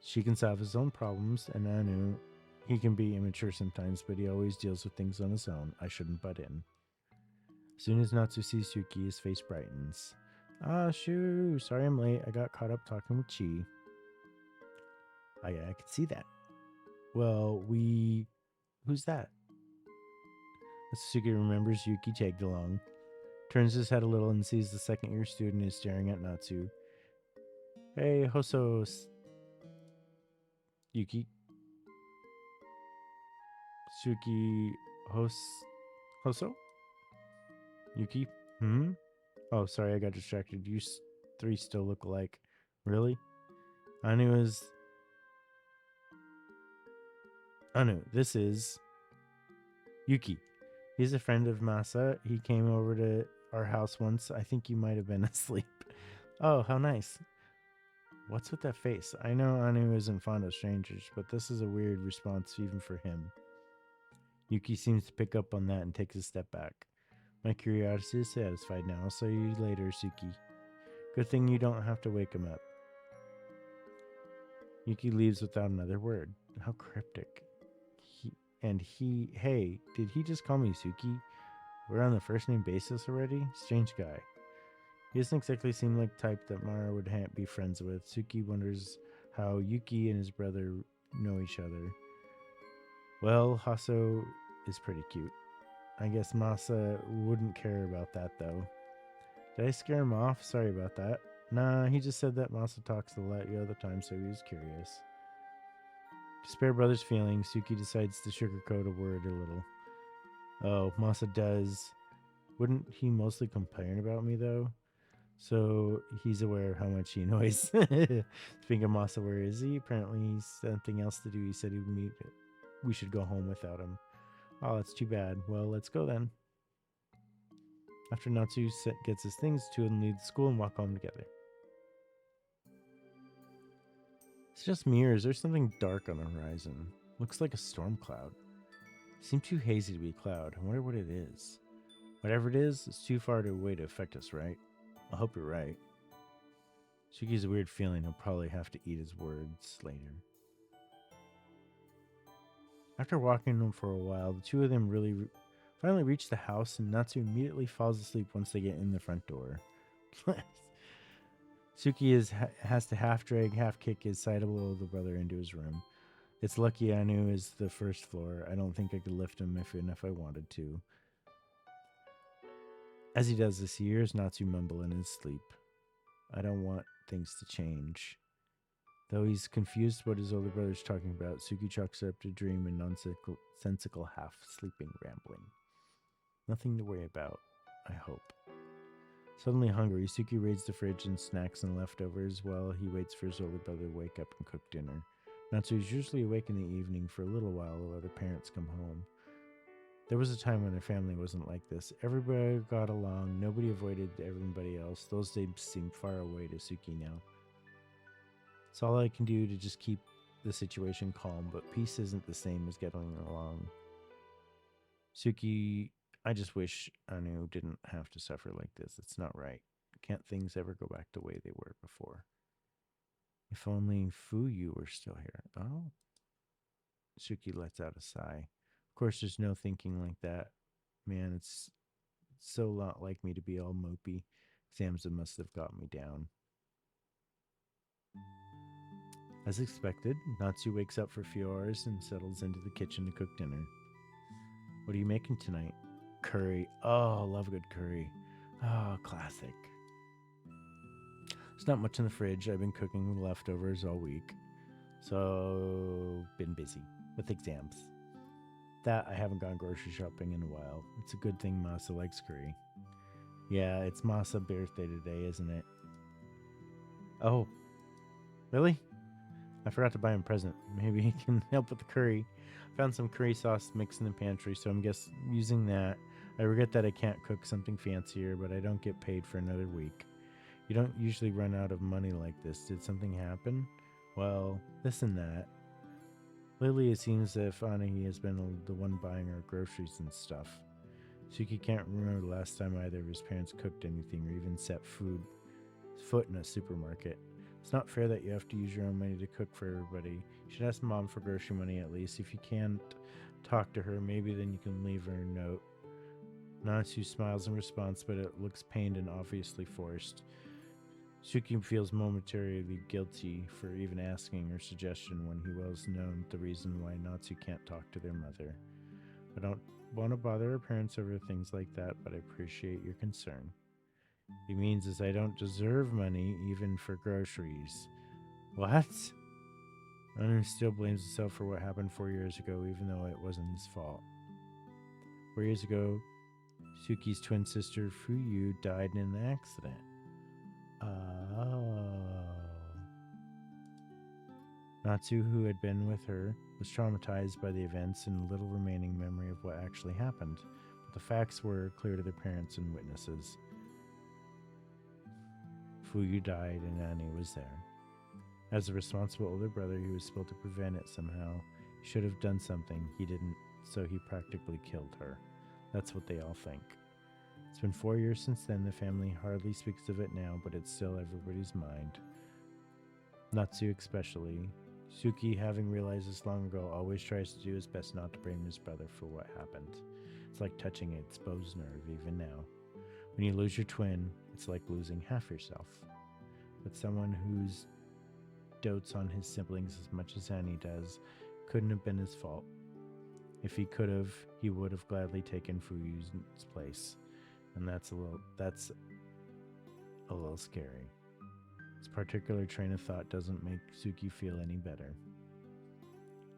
She can solve his own problems, and Anu, he can be immature sometimes, but he always deals with things on his own. I shouldn't butt in. As soon as Natsu sees Suki, his face brightens. Ah, shoo, sorry I'm late. I got caught up talking with Chi. I could see that. Well, who's that? Suki remembers Yuki tagged along. Turns his head a little and sees the second-year student is staring at Natsu. Hey, Hoso... Yuki. Suki... Hoso? Yuki? Oh, sorry, I got distracted. You three still look alike. Really? Anu, this is... Yuki. He's a friend of Masa. He came over to our house once. I think you might have been asleep. Oh, how nice. What's with that face? I know Anu isn't fond of strangers, but this is a weird response even for him. Yuki seems to pick up on that and takes a step back. My curiosity is satisfied now. I'll see you later, Suki. Good thing you don't have to wake him up. Yuki leaves without another word. How cryptic. Hey, did he just call me Suki? We're on the first name basis already? Strange guy. He doesn't exactly seem like the type that Mara would be friends with. Suki wonders how Yuki and his brother know each other. Well, Haso is pretty cute. I guess Masa wouldn't care about that, though. Did I scare him off? Sorry about that. Nah, he just said that Masa talks a lot the other time, so he was curious. To spare brother's feelings, Suki decides to sugarcoat a word a little. Oh, Masa does. Wouldn't he mostly complain about me, though? So he's aware of how much he annoys. Speaking of Masa, where is he? Apparently he's something else to do. He said we should go home without him. Oh, that's too bad. Well, let's go then. After Natsu gets his things, two of them leave the school and walk home together. It's just me, or is there something dark on the horizon? Looks like a storm cloud. Seems too hazy to be a cloud. I wonder what it is. Whatever it is, it's too far away to affect us, right? I hope you're right. Suki has a weird feeling he'll probably have to eat his words later. After walking home for a while, the two of them finally reach the house, and Natsu immediately falls asleep once they get in the front door. Suki has to half drag, half kick his sizable older brother into his room. It's lucky Anu is the first floor. I don't think I could lift him if I wanted to. As he does this, he hears Natsu mumble in his sleep. I don't want things to change. Though he's confused what his older brother's talking about, Suki chalks it up to dream and nonsensical half-sleeping rambling. Nothing to worry about, I hope. Suddenly hungry, Suki raids the fridge and snacks and leftovers while he waits for his older brother to wake up and cook dinner. Natsu is usually awake in the evening for a little while other parents come home. There was a time when their family wasn't like this. Everybody got along. Nobody avoided everybody else. Those days seem far away to Suki now. It's all I can do to just keep the situation calm, but peace isn't the same as getting along. Suki, I just wish Anu didn't have to suffer like this. It's not right. Can't things ever go back the way they were before? If only Fuyu were still here. Oh. Suki lets out a sigh. Of course, there's no thinking like that. Man, it's so not like me to be all mopey. Exams must have got me down. As expected, Natsu wakes up for a few hours and settles into the kitchen to cook dinner. What are you making tonight? Curry. Oh, love good curry. Oh, classic. There's not much in the fridge. I've been cooking leftovers all week. So, been busy with exams. That I haven't gone grocery shopping in a while. It's a good thing Masa likes curry. Yeah, it's Masa's birthday today, isn't it? Oh, really? I forgot to buy him a present. Maybe he can help with the curry. Found some curry sauce mixed in the pantry, so I'm using that. I regret that I can't cook something fancier, but I don't get paid for another week. You don't usually run out of money like this. Did something happen? Well, this and that. Lately, it seems as if Anahi has been the one buying our groceries and stuff. Suki can't remember the last time either of his parents cooked anything or even set foot in a supermarket. It's not fair that you have to use your own money to cook for everybody. You should ask Mom for grocery money at least. If you can't talk to her, maybe then you can leave her a note. Natsu smiles in response, but it looks pained and obviously forced. Suki feels momentarily guilty for even asking her suggestion when he well known the reason why Natsu can't talk to their mother. I don't want to bother her parents over things like that, but I appreciate your concern. He means is I don't deserve money even for groceries. What? Anu still blames himself for what happened 4 years ago, even though it wasn't his fault. 4 years ago, Suki's twin sister Fuyu died in an accident. Oh. Natsu, who had been with her, was traumatized by the events and little remaining memory of what actually happened, but the facts were clear to their parents and witnesses. Fuyu died and Annie was there. As a responsible older brother, he was supposed to prevent it somehow. He should have done something. He didn't, so he practically killed her. That's what they all think. It's been 4 years since then. The family hardly speaks of it now, but it's still everybody's mind. Natsu especially. Suki, having realized this long ago, always tries to do his best not to blame his brother for what happened. It's like touching an exposed nerve, even now. When you lose your twin, it's like losing half yourself. But someone who's dotes on his siblings as much as Annie does couldn't have been his fault. If he could have, he would have gladly taken Fuyu's place. And that's a little scary. This particular train of thought doesn't make Suki feel any better.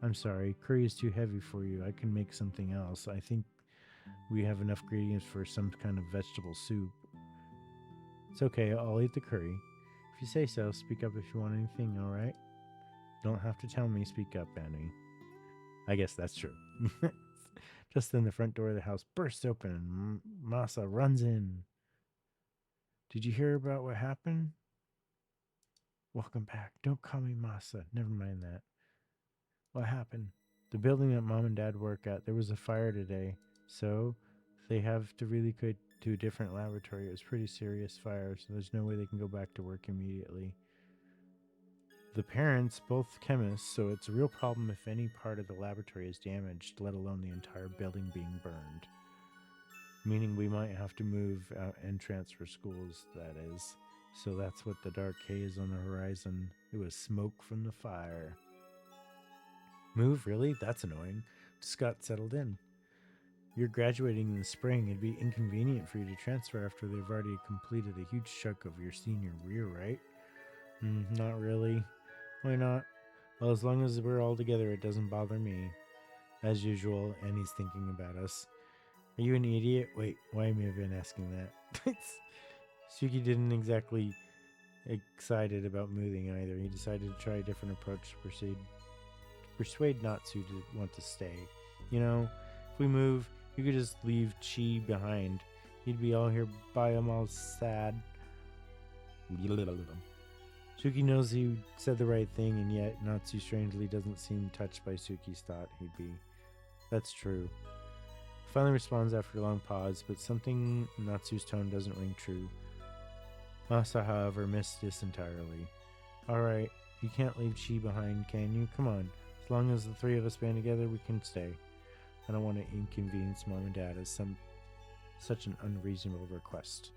I'm sorry, curry is too heavy for you. I can make something else. I think we have enough ingredients for some kind of vegetable soup. It's okay, I'll eat the curry. If you say so, speak up if you want anything, alright? Don't have to tell me, speak up, Annie. I guess that's true. Just then the front door of the house bursts open and Masa runs in. Did you hear about what happened? Welcome back. Don't call me Masa. Never mind that. What happened? The building that Mom and Dad work at, there was a fire today. So they have to really go to a different laboratory. It was a pretty serious fire, so there's no way they can go back to work immediately. The parents, both chemists, so it's a real problem if any part of the laboratory is damaged, let alone the entire building being burned. Meaning we might have to move out and transfer schools, that is. So that's what the dark haze on the horizon. It was smoke from the fire. Move, really? That's annoying. Just got settled in. You're graduating in the spring. It'd be inconvenient for you to transfer after they've already completed a huge chunk of your senior year, right? Not really. Why not? Well, as long as we're all together, it doesn't bother me. As usual, Annie's thinking about us. Are you an idiot? Wait, why am I even asking that? Suki didn't exactly excited about moving either. He decided to try a different approach to persuade Natsu to want to stay. You know, if we move, You could just leave Chi behind. He'd be all here by him all sad. Suki knows he said the right thing, and yet Natsu strangely doesn't seem touched by Suki's thought he'd be. That's true. He finally responds after a long pause, but something in Natsu's tone doesn't ring true. Masa, however, missed this entirely. Alright, you can't leave Chi behind, can you? Come on. As long as the three of us band together, we can stay. I don't want to inconvenience Mom and Dad as such an unreasonable request.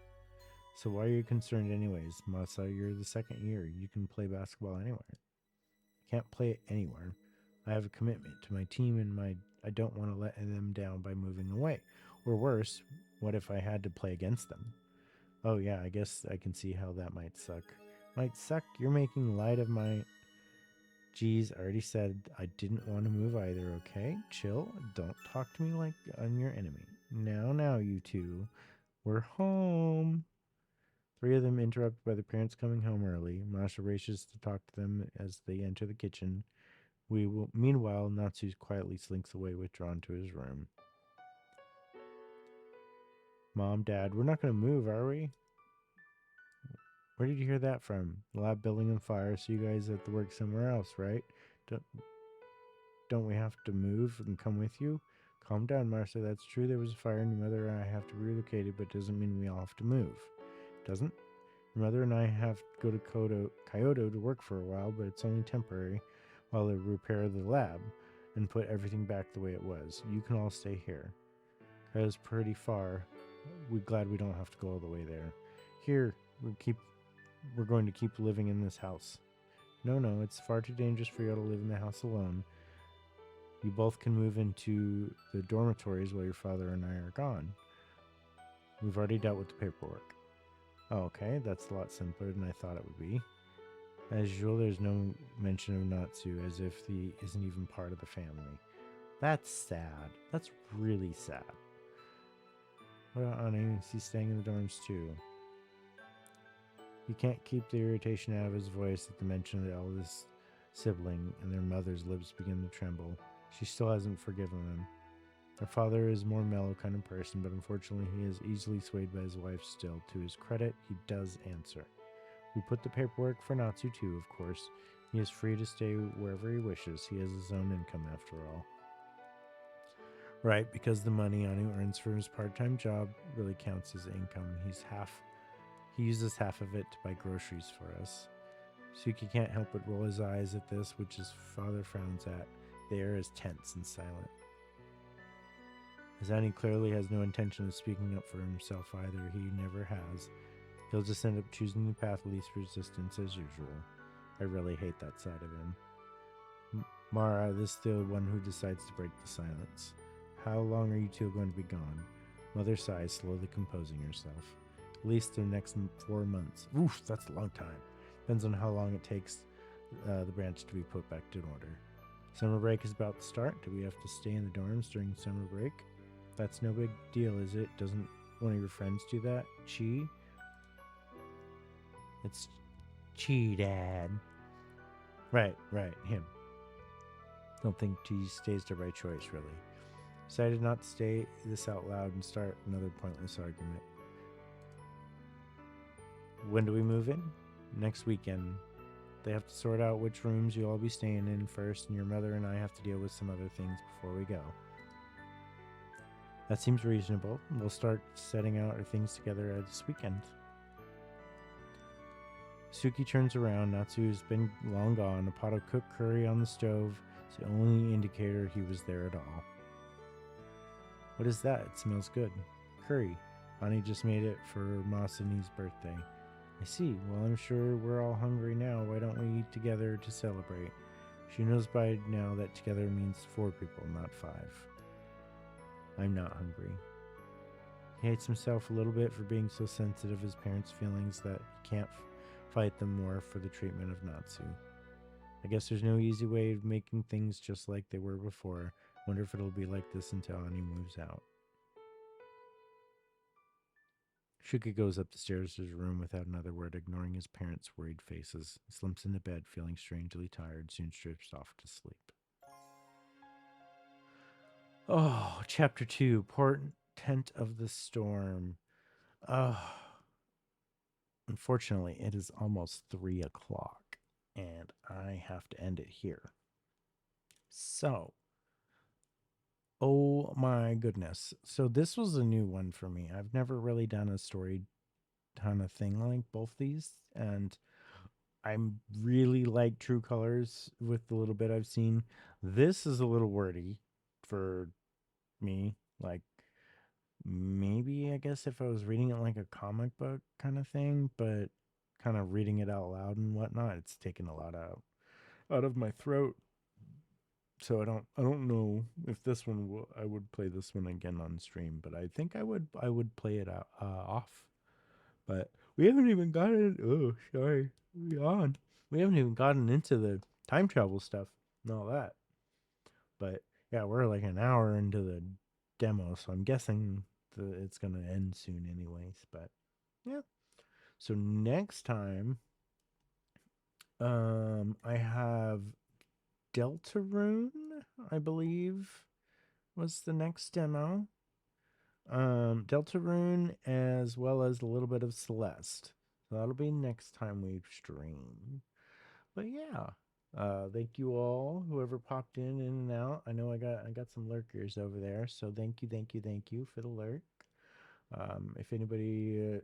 So why are you concerned anyways? Masa, you're the second year. You can play basketball anywhere. I can't play it anywhere. I have a commitment to my team and I don't want to let them down by moving away. Or worse, what if I had to play against them? Oh yeah, I guess I can see how that might suck. Might suck? You're making light of my... Geez, I already said I didn't want to move either, okay? Chill. Don't talk to me like I'm your enemy. Now, you two. We're home. Three of them interrupted by their parents coming home early. Masha races to talk to them as they enter the kitchen. Meanwhile, Natsu quietly slinks away, withdrawn to his room. Mom, Dad, we're not going to move, are we? Where did you hear that from? The lab building on fire, so you guys have to work somewhere else, right? Don't we have to move and come with you? Calm down, Marcia. That's true. There was a fire, and your mother and I have to be relocated, but it doesn't mean we all have to move. Doesn't? Your mother and I have to go to Kyoto to work for a while, but it's only temporary while they repair the lab and put everything back the way it was. You can all stay here. Kyoto's pretty far. We're glad we don't have to go all the way there. Here, we're going to keep living in this house. No, it's far too dangerous for you to live in the house alone. You both can move into the dormitories while your father and I are gone. We've already dealt with the paperwork. Oh, okay, that's a lot simpler than I thought it would be. As usual, there's no mention of Natsu, as if he isn't even part of the family. That's sad. That's really sad. What about Ani? He's staying in the dorms too. He can't keep the irritation out of his voice at the mention of the eldest sibling, and their mother's lips begin to tremble. She still hasn't forgiven him. Her father is a more mellow kind of person, but unfortunately he is easily swayed by his wife still. To his credit, he does answer. We put the paperwork for Natsu too, of course. He is free to stay wherever he wishes. He has his own income after all. Right, because the money Anu earns from his part-time job really counts as income. He uses half of it to buy groceries for us. Suki can't help but roll his eyes at this, which his father frowns at. The air is tense and silent. As Annie clearly has no intention of speaking up for himself either, he never has. He'll just end up choosing the path of least resistance as usual. I really hate that side of him. Mara is the one who decides to break the silence. How long are you two going to be gone? Mother sighs, slowly composing herself. At least the next 4 months. Oof, that's a long time. Depends on how long it takes the branch to be put back in order. Summer break is about to start. Do we have to stay in the dorms during summer break? That's no big deal, is it? Doesn't one of your friends do that? Chi? It's Chi, Dad. Right, him. Don't think Chi stays there by choice, really. Decided not to stay this out loud and start another pointless argument. When do we move in? Next weekend. They have to sort out which rooms you'll all be staying in first, and your mother and I have to deal with some other things before we go. That seems reasonable. We'll start setting out our things together this weekend. Suki turns around. Natsu's been long gone. A pot of cooked curry on the stove is the only indicator he was there at all. What is that? It smells good. Curry. Ani just made it for Masani's birthday. I see. Well, I'm sure we're all hungry now. Why don't we eat together to celebrate? She knows by now that together means 4 people, not 5. I'm not hungry. He hates himself a little bit for being so sensitive of his parents' feelings that he can't fight them more for the treatment of Natsu. I guess there's no easy way of making things just like they were before. Wonder if it'll be like this until Ani moves out. Shuki goes up the stairs to his room without another word, ignoring his parents' worried faces. He slumps into bed, feeling strangely tired, soon drifts off to sleep. Oh, chapter 2, Portent of the Storm. Unfortunately, it is almost 3 o'clock, and I have to end it here. So, oh my goodness. So this was a new one for me. I've never really done a story kind of thing like both these, and I'm really like True Colors with the little bit I've seen. This is a little wordy for me. Like, maybe I guess if I was reading it like a comic book kind of thing, but kind of reading it out loud and whatnot, it's taken a lot out of my throat. So I don't know if this one I would play this one again on stream, but I think I would play it out off. But we haven't even gotten we haven't even gotten into the time travel stuff and all that. But yeah, we're like an hour into the demo, so I'm guessing it's gonna end soon anyways. But yeah. So next time I have Deltarune, I believe, was the next demo. Deltarune as well as a little bit of Celeste. So that'll be next time we stream. But yeah. Thank you all, whoever popped in and out. I know I got some lurkers over there, so thank you for the lurk. If anybody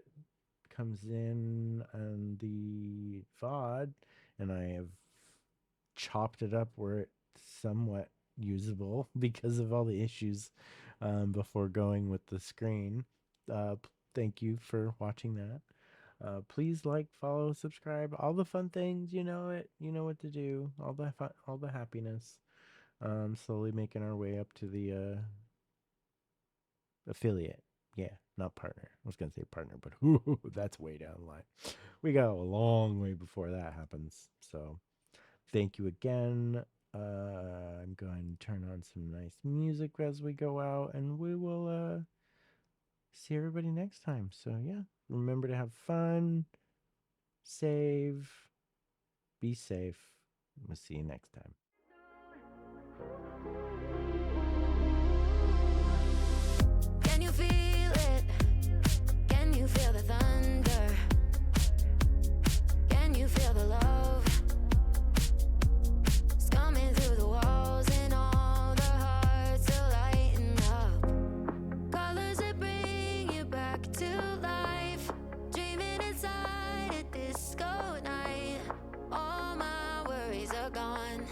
comes in on the VOD and I have chopped it up where it's somewhat usable because of all the issues before going with the screen. Thank you for watching that. Please like, follow, subscribe, all the fun things. You know it. You know what to do. All the fun, all the happiness. Slowly making our way up to the affiliate. Yeah, not partner. I was gonna say partner, but that's way down the line. We got a long way before that happens. So, thank you again. I'm going to turn on some nice music as we go out, and we will see everybody next time. So yeah, remember to have fun, save, be safe. We'll see you next time. Can you feel it? Can you feel the thunder? Can you feel the love? It's coming through the walls and all the hearts are lighting up. Colors that bring you back to life. Dreaming inside a disco night. All my worries are gone.